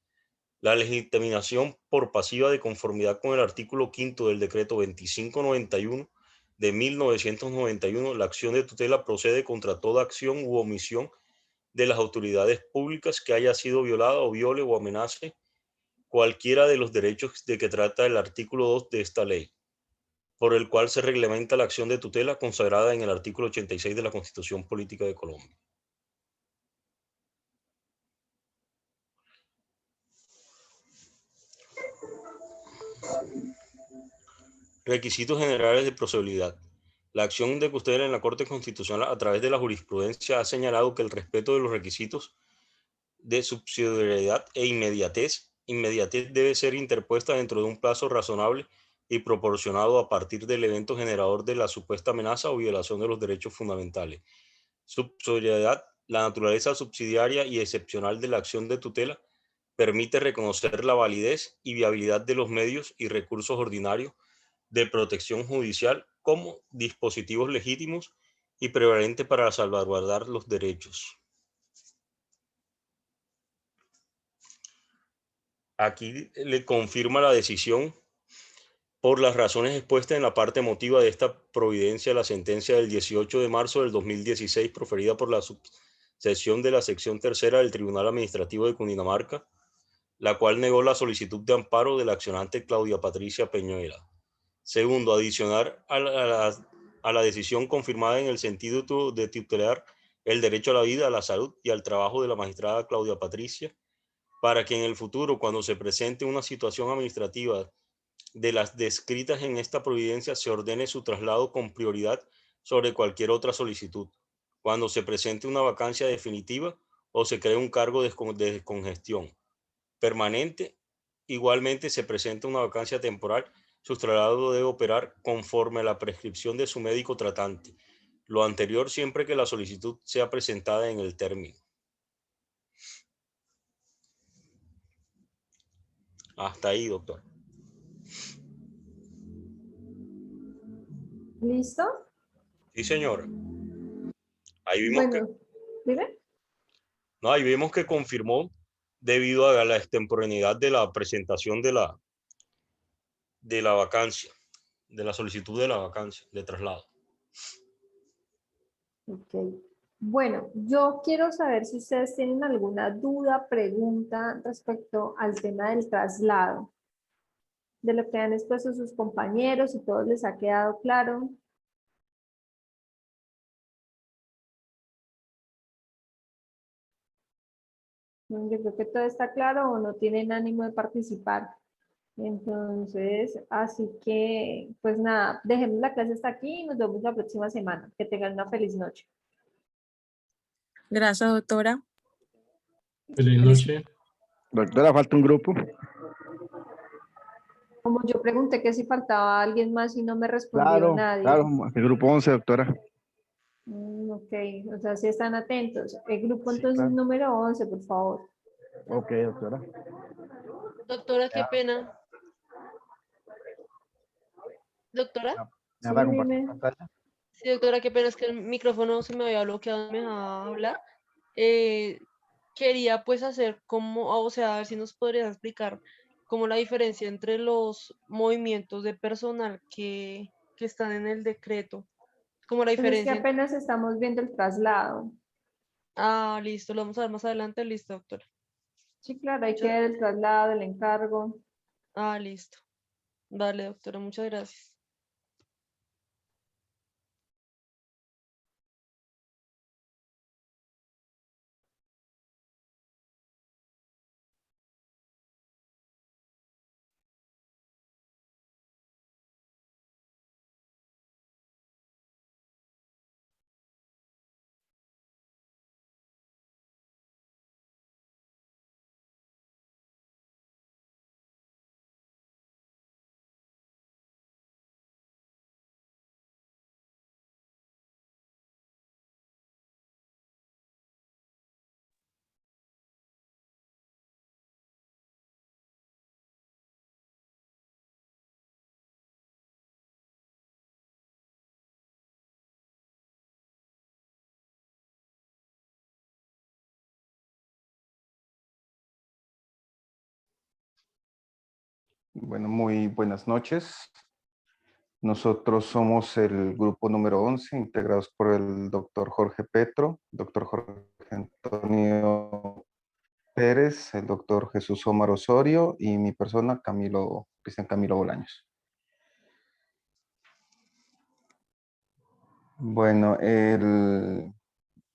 G: La legitimación por pasiva de conformidad con el artículo 5 del decreto 2591 de 1991, la acción de tutela procede contra toda acción u omisión de las autoridades públicas que haya sido violada o viole o amenace cualquiera de los derechos de que trata el artículo 2 de esta ley, por el cual se reglamenta la acción de tutela consagrada en el artículo 86 de la Constitución Política de Colombia. Requisitos generales de procedibilidad. La acción de custodia en la Corte Constitucional a través de la jurisprudencia ha señalado que el respeto de los requisitos de subsidiariedad e inmediatez debe ser interpuesta dentro de un plazo razonable y proporcionado a partir del evento generador de la supuesta amenaza o violación de los derechos fundamentales. Subsidiariedad. La naturaleza subsidiaria y excepcional de la acción de tutela permite reconocer la validez y viabilidad de los medios y recursos ordinarios de protección judicial como dispositivos legítimos y prevalentes para salvaguardar los derechos. Aquí le confirma la decisión por las razones expuestas en la parte emotiva de esta providencia, la sentencia del 18 de marzo del 2016 proferida por la subsección de la sección tercera del Tribunal Administrativo de Cundinamarca, la cual negó la solicitud de amparo de la accionante Claudia Patricia Peñuela. Segundo, adicionar a la decisión confirmada en el sentido de tutelar el derecho a la vida, a la salud y al trabajo de la magistrada Claudia Patricia, para que en el futuro, cuando se presente una situación administrativa de las descritas en esta providencia, se ordene su traslado con prioridad sobre cualquier otra solicitud, cuando se presente una vacancia definitiva o se cree un cargo de descongestión permanente. Igualmente se presenta una vacancia temporal, su traslado debe operar conforme a la prescripción de su médico tratante. Lo anterior siempre que la solicitud sea presentada en el término. Hasta ahí, doctor.
B: ¿Listo?
G: Sí, señora. Ahí vimos que,
B: Bueno, dime.
G: no, ahí vimos que confirmó debido a la extemporaneidad de la presentación de la vacancia, de la solicitud de la vacancia, de traslado.
B: Ok. Bueno, yo quiero saber si ustedes tienen alguna duda, pregunta respecto al tema del traslado, de lo que han expuesto sus compañeros, si todo les ha quedado claro. Yo creo que todo está claro o no tienen ánimo de participar. Entonces, así que, pues nada, dejemos la clase hasta aquí y nos vemos la próxima semana. Que tengan una feliz noche.
F: Gracias, doctora.
H: Feliz noche.
I: Doctora, falta un grupo.
B: Como yo pregunté que si faltaba alguien más y no me respondió
I: Claro,
B: nadie.
I: claro, el grupo 11, doctora.
B: Ok, o sea, si están atentos. El grupo
I: Sí,
B: entonces
I: claro.
B: número 11, por favor.
I: Ok, doctora.
D: Doctora, qué pena. Doctora,
I: ¿Me
B: Sí,
I: vas a compartir
B: dime.
I: pantalla?
D: sí, doctora, qué pena, es que el micrófono se me había bloqueado, no me dejaba hablar. Eh, Quería pues hacer como, o sea, a ver si nos podrías explicar como la diferencia entre los movimientos de personal que están en el decreto, como la
B: Pues es que
D: diferencia.
B: apenas estamos viendo el traslado.
D: Ah, listo, lo vamos a ver más adelante, listo, doctora.
B: Sí, claro, hay que
D: Muchas-
B: ver el traslado, el encargo.
D: Ah, listo. Dale, doctora, muchas gracias.
J: Bueno, muy buenas noches. Nosotros somos el grupo número 11, integrados por el doctor Jorge Petro, doctor Jorge Antonio Pérez, el doctor Jesús Omar Osorio y mi persona, Cristian Camilo Bolaños. Bueno,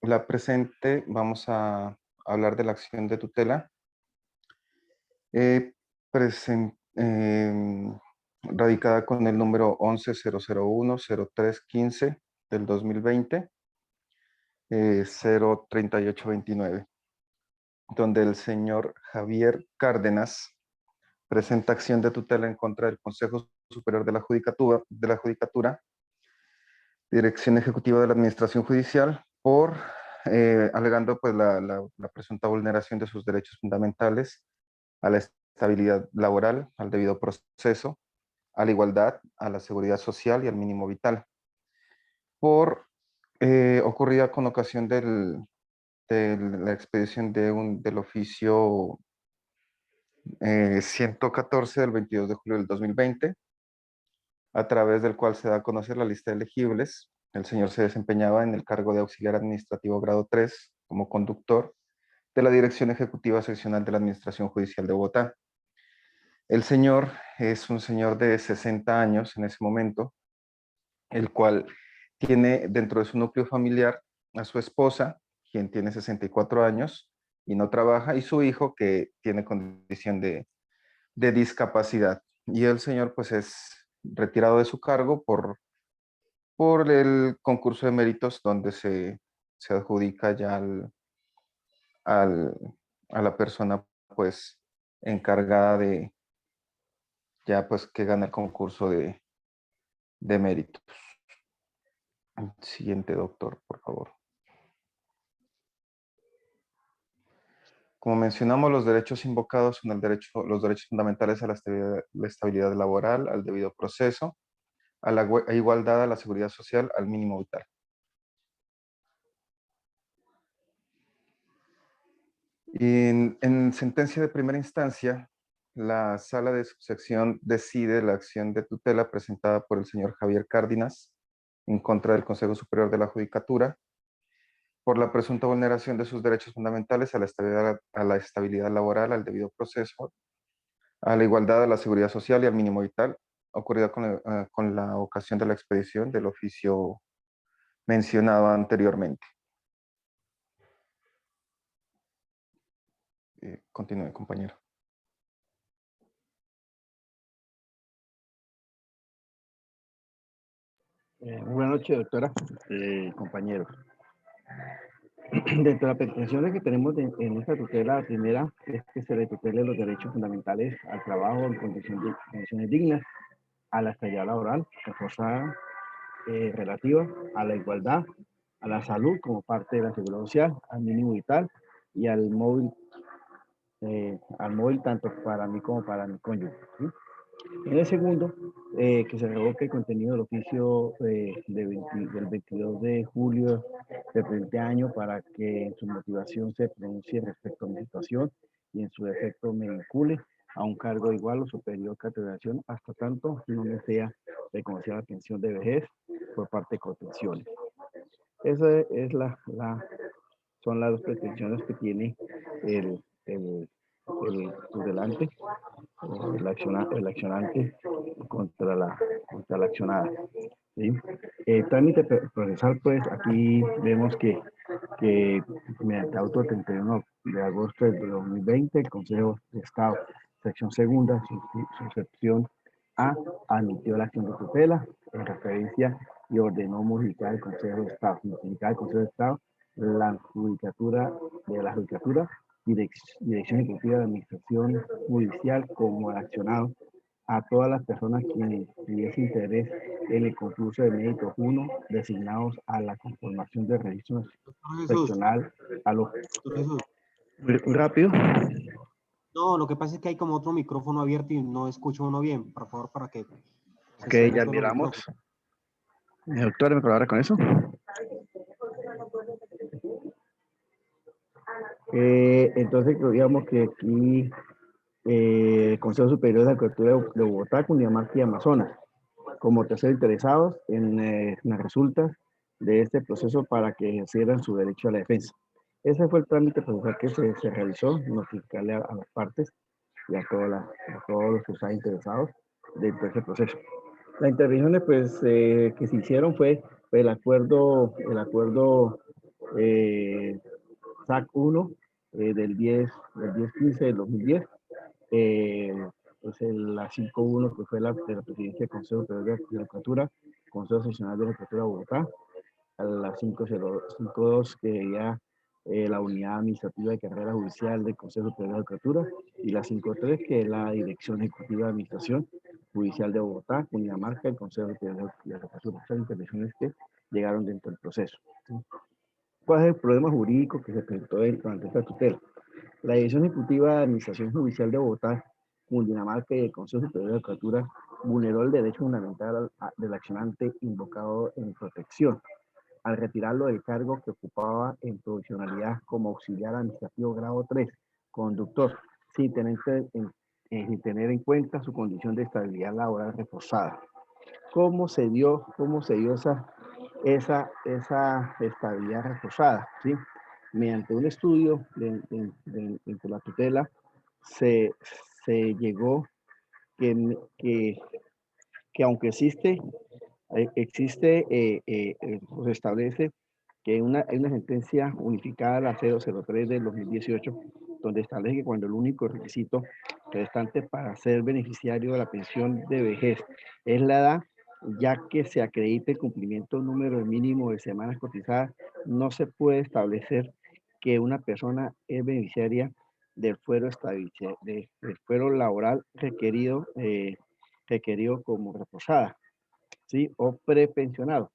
J: la presente vamos a hablar de la acción de tutela. Radicada con el número 11-001-0315 del 2020, 03829, donde el señor Javier Cárdenas presenta acción de tutela en contra del Consejo Superior de la Judicatura, Dirección Ejecutiva de la Administración Judicial, por alegando pues la presunta vulneración de sus derechos fundamentales a la estabilidad laboral, al debido proceso, a la igualdad, a la seguridad social y al mínimo vital, por ocurrida con ocasión de la expedición del oficio 114 del 22 de julio del 2020, a través del cual se da a conocer la lista de elegibles. El señor se desempeñaba en el cargo de auxiliar administrativo grado 3 como conductor de la Dirección Ejecutiva Seccional de la Administración Judicial de Bogotá. El señor es un señor de 60 años en ese momento, el cual tiene dentro de su núcleo familiar a su esposa, quien tiene 64 años y no trabaja, y su hijo, que tiene condición de discapacidad. Y el señor pues es retirado de su cargo por el concurso de méritos, donde se adjudica ya a la persona pues encargada de ya pues que gana el concurso de méritos. Siguiente, doctor, por favor. Como mencionamos, los derechos invocados son los derechos fundamentales a la estabilidad laboral, al debido proceso, a la igualdad, a la seguridad social, al mínimo vital. En sentencia de primera instancia, la sala de subsección decide la acción de tutela presentada por el señor Javier Cárdenas en contra del Consejo Superior de la Judicatura por la presunta vulneración de sus derechos fundamentales a la estabilidad laboral, al debido proceso, a la igualdad, a la seguridad social y al mínimo vital, ocurrida con la ocasión de la expedición del oficio mencionado anteriormente. Continúe, compañero.
I: Buenas noches, doctora, compañeros. Dentro de las peticiones que tenemos en esta tutela, la primera es que se le tutele los derechos fundamentales al trabajo en condiciones dignas, a la estabilidad laboral reforzada, relativa a la igualdad, a la salud como parte de la seguridad social, al mínimo vital y al móvil tanto para mí como para mi cónyuge, ¿sí? En el segundo, que se revoque el contenido del oficio del 22 de julio del presente año para que en su motivación se pronuncie respecto a mi situación y en su defecto me vincule a un cargo igual o superior que atribución hasta tanto no me sea reconocida la pensión de vejez por parte de contenciones. Esa es son las dos pretensiones que tiene el tutelante, el accionante contra la accionada. ¿Sí? Trámite procesal, pues aquí vemos que mediante auto del 31 de agosto de 2020, el Consejo de Estado, sección segunda, su sección A, admitió la acción de tutela en referencia y ordenó modificar el Consejo de Estado. Modificar el Consejo de Estado la judicatura, Dirección Ejecutiva de Administración Judicial como accionado a todas las personas quienes tuviesen interés en el concurso de méritos 1 designados a la conformación del registro seccional a los... Muy rápido.
K: No, lo que pasa es que hay como otro micrófono abierto y no escucho uno bien. Por favor, para que...
I: Ok, ya miramos. Doctora, ¿me colabora con eso? Entonces, digamos que aquí Consejo Superior de Agricultura de Bogotá, Cundinamarca y Amazonas, como terceros interesados en las resultas de este proceso para que ejercieran su derecho a la defensa. Ese fue el trámite procesal que se realizó, notificarle a las partes y a todos los que estaban interesados dentro de ese proceso. Las intervenciones pues, que se hicieron fue el acuerdo SAC 1 del 10-15 del 2010, pues la 5.1 que fue de la presidencia del Consejo Superior de Agricultura, Consejo Seccional de Agricultura de Bogotá, a la 5.2 que ya la unidad administrativa de carrera judicial del Consejo Superior de Agricultura, y la 5.3 que es la Dirección Ejecutiva de Administración Judicial de Bogotá, Cundinamarca, el Consejo Superior de Agricultura. Estas intervenciones que llegaron dentro del proceso. ¿Cuál es el problema jurídico que se presentó durante esta tutela? La Dirección Ejecutiva de Administración Judicial de Bogotá, Cundinamarca y el Consejo Superior de Agricultura vulneró el derecho fundamental del accionante invocado en protección al retirarlo del cargo que ocupaba en provisionalidad como auxiliar administrativo grado 3, conductor, sin tener en cuenta su condición de estabilidad laboral reforzada. ¿Cómo se dio esa estabilidad reforzada? ¿Sí? Mediante un estudio de la tutela se llegó que aunque se establece que hay una sentencia unificada, la 003 del 2018, donde establece que cuando el único requisito restante para ser beneficiario de la pensión de vejez es la edad, ya que se acredite el cumplimiento número mínimo de semanas cotizadas, no se puede establecer que una persona es beneficiaria del fuero laboral requerido como reposada, ¿sí? O prepensionado.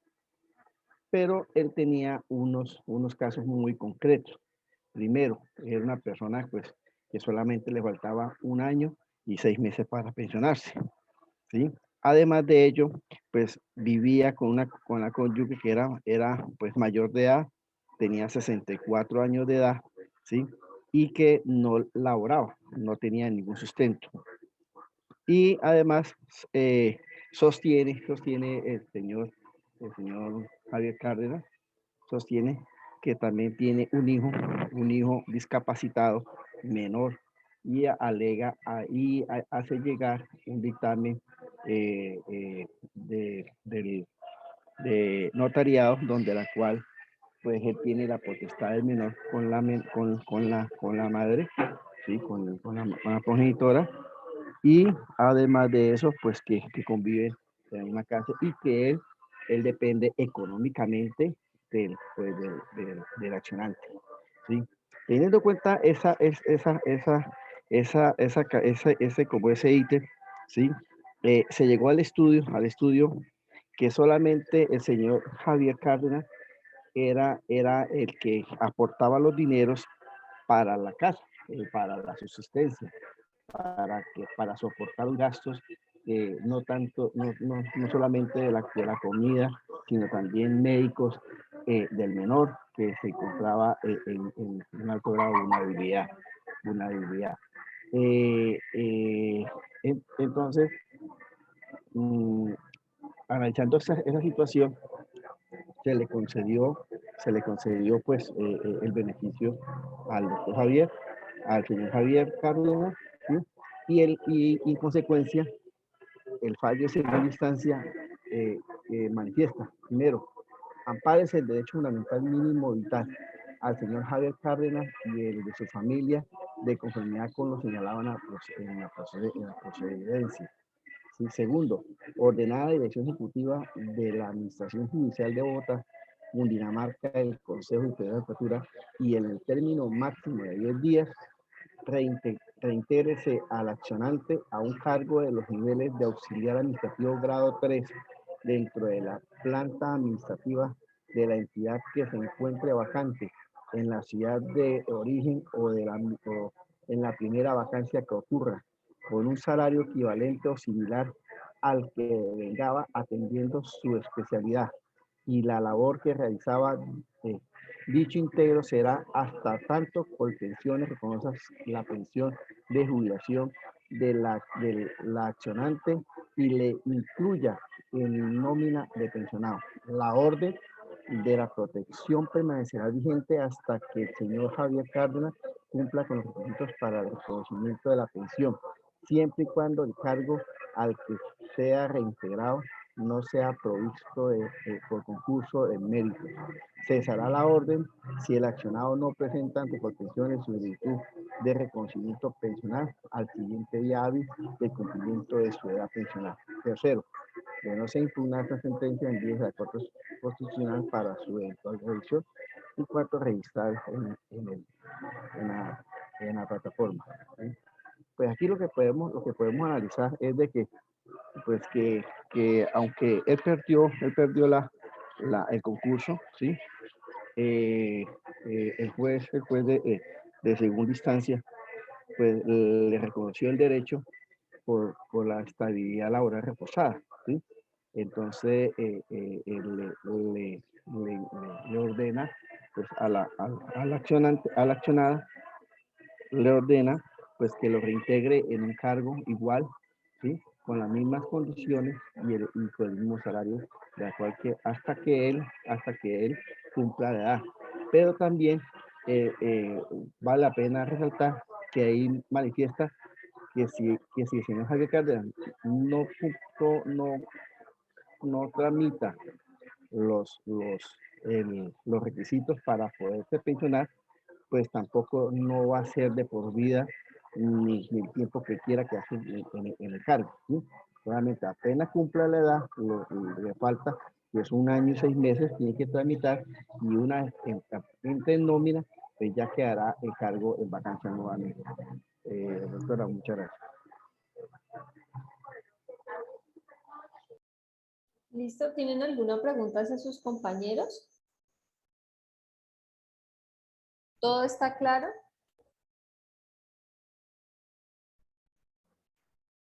I: Pero él tenía unos casos muy concretos. Primero, era una persona pues, que solamente le faltaba 1 año y 6 meses para pensionarse, ¿sí? Además de ello, pues vivía con la cónyuge que era pues mayor de edad, tenía 64 años de edad, ¿sí? Y que no laboraba, no tenía ningún sustento. Y además sostiene el señor Javier Cárdenas, sostiene que también tiene un hijo discapacitado menor, y alega y hace llegar un dictamen de notariado donde la cual pues él tiene la potestad del menor con la madre, ¿sí? con la progenitora, y además de eso pues que conviven en la misma casa y que él depende económicamente del accionante, ¿sí? Teniendo en cuenta como ese ítem, ¿sí? Se llegó al estudio que solamente el señor Javier Cárdenas era el que aportaba los dineros para la casa, para la subsistencia, para soportar los gastos, no solamente de la comida, sino también médicos del menor que se encontraba en un alto grado de vulnerabilidad. Entonces, analizando esa situación, se le concedió pues el beneficio al doctor Javier, al señor Javier Cárdenas, ¿sí? Y en consecuencia, el fallo de segunda instancia manifiesta, primero, ampárese el derecho fundamental mínimo vital al señor Javier Cárdenas y el de su familia de conformidad con lo señalado en la procedencia. Sí, segundo, ordenada Dirección Ejecutiva de la Administración Judicial de Bogotá, Cundinamarca, el Consejo Superior de Agricultura, y en el término máximo de 10 días, reintégrese al accionante a un cargo de los niveles de auxiliar administrativo grado 3 dentro de la planta administrativa de la entidad que se encuentre vacante en la ciudad de origen o en la primera vacancia que ocurra, con un salario equivalente o similar al que vengaba atendiendo su especialidad y la labor que realizaba Dicho integro será hasta tanto Colpensiones reconozca la pensión de jubilación de la accionante y le incluya en nómina de pensionado. La orden de la protección permanecerá vigente hasta que el señor Javier Cárdenas cumpla con los requisitos para el reconocimiento de la pensión, siempre y cuando el cargo al que sea reintegrado no sea provisto por concurso de mérito. Cesará la orden si el accionado no presenta ante Colpensiones su solicitud de reconocimiento pensional al siguiente día hábil de cumplimiento de su edad pensional. Tercero, de no se impugnar esta sentencia, envíe a la Corte Constitucional para su eventual revisión. Y cuarto, registrar en la plataforma. ¿Sí? Pues aquí lo que podemos analizar es de que, pues que aunque él perdió el concurso, ¿sí? El juez de segunda instancia, pues le reconoció el derecho por la estabilidad laboral reforzada, ¿sí? Entonces, le ordena pues, a la accionada, le ordena pues que lo reintegre en un cargo igual, ¿sí? Con las mismas condiciones y con el mismo salario de hasta que él cumpla la edad. Pero también vale la pena resaltar que ahí manifiesta que si el señor Javier Cárdenas no tramita los requisitos para poderse pensionar, pues tampoco no va a ser de por vida ni el tiempo que quiera que hace en el cargo, ¿sí? Solamente apenas cumpla la edad, le falta, que es 1 año y 6 meses, tiene que tramitar, y una vez entre en nómina, pues ya quedará el cargo en vacancia nuevamente. Doctora, muchas gracias.
B: ¿Listo? ¿Tienen alguna pregunta hacia sus compañeros? ¿Todo está claro?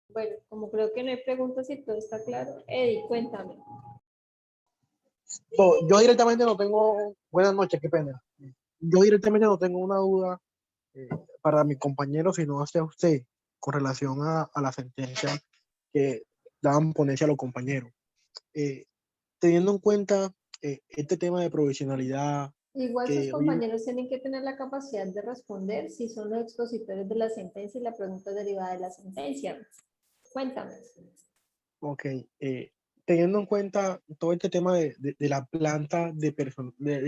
B: Bueno, como creo que no hay preguntas y todo está claro, Eddie, cuéntame.
L: Yo directamente no tengo, buenas noches, qué pena. Yo directamente no tengo una duda para mi compañero, sino hacia usted, con relación a la sentencia que daban ponencia a los compañeros. Teniendo en cuenta este tema de provisionalidad.
B: Igual sus
L: Que,
B: compañeros tienen que tener la capacidad de responder si son los expositores de la sentencia y la pregunta derivada de la sentencia. Cuéntame.
L: Ok, teniendo en cuenta todo este tema de la planta de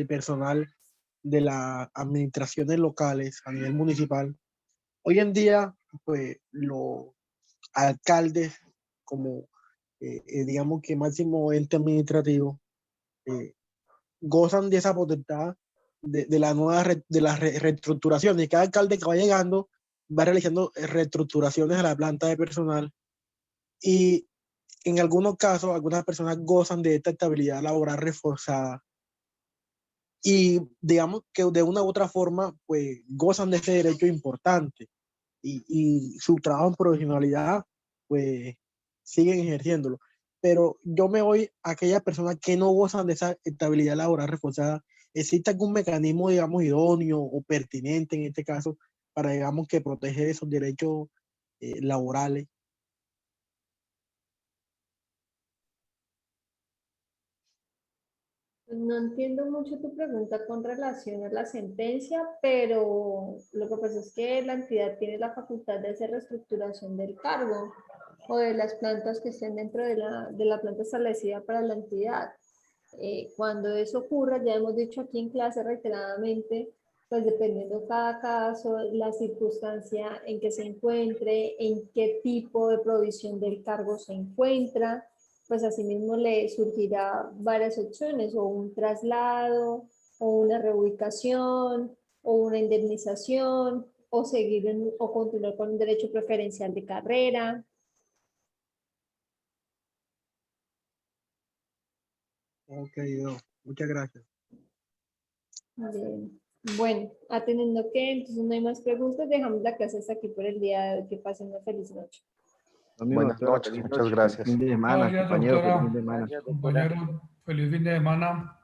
L: personal de las administraciones locales a nivel municipal, hoy en día, pues, los alcaldes, como digamos que máximo ente administrativo, gozan de esa potestad de la nueva reestructuración, y cada alcalde que va llegando va realizando reestructuraciones a la planta de personal, y en algunos casos algunas personas gozan de esta estabilidad laboral reforzada y digamos que de una u otra forma pues gozan de ese derecho importante, y su trabajo en profesionalidad pues siguen ejerciéndolo. Pero yo me voy a aquellas personas que no gozan de esa estabilidad laboral reforzada. ¿Existe algún mecanismo, digamos, idóneo o pertinente en este caso para, digamos, que proteger esos derechos laborales?
B: No entiendo mucho tu pregunta con relación a la sentencia, pero lo que pasa es que la entidad tiene la facultad de hacer reestructuración del cargo o de las plantas que estén dentro de la planta establecida para la entidad. Cuando eso ocurra, ya hemos dicho aquí en clase reiteradamente, pues dependiendo cada caso, la circunstancia en que se encuentre, en qué tipo de provisión del cargo se encuentra, pues asimismo le surgirá varias opciones, o un traslado, o una reubicación, o una indemnización, o o continuar con un derecho preferencial de carrera.
L: Ok, muchas gracias.
B: Bien. Bueno, atendiendo que entonces no hay más preguntas, dejamos la clase hasta aquí por el día de hoy. Que pasen una feliz noche.
J: Buenas noches, muchas gracias.
I: Fin de semana,
A: Gracias,
I: compañero, feliz
A: doctora.
I: fin de semana.
A: Compañero, feliz fin de semana.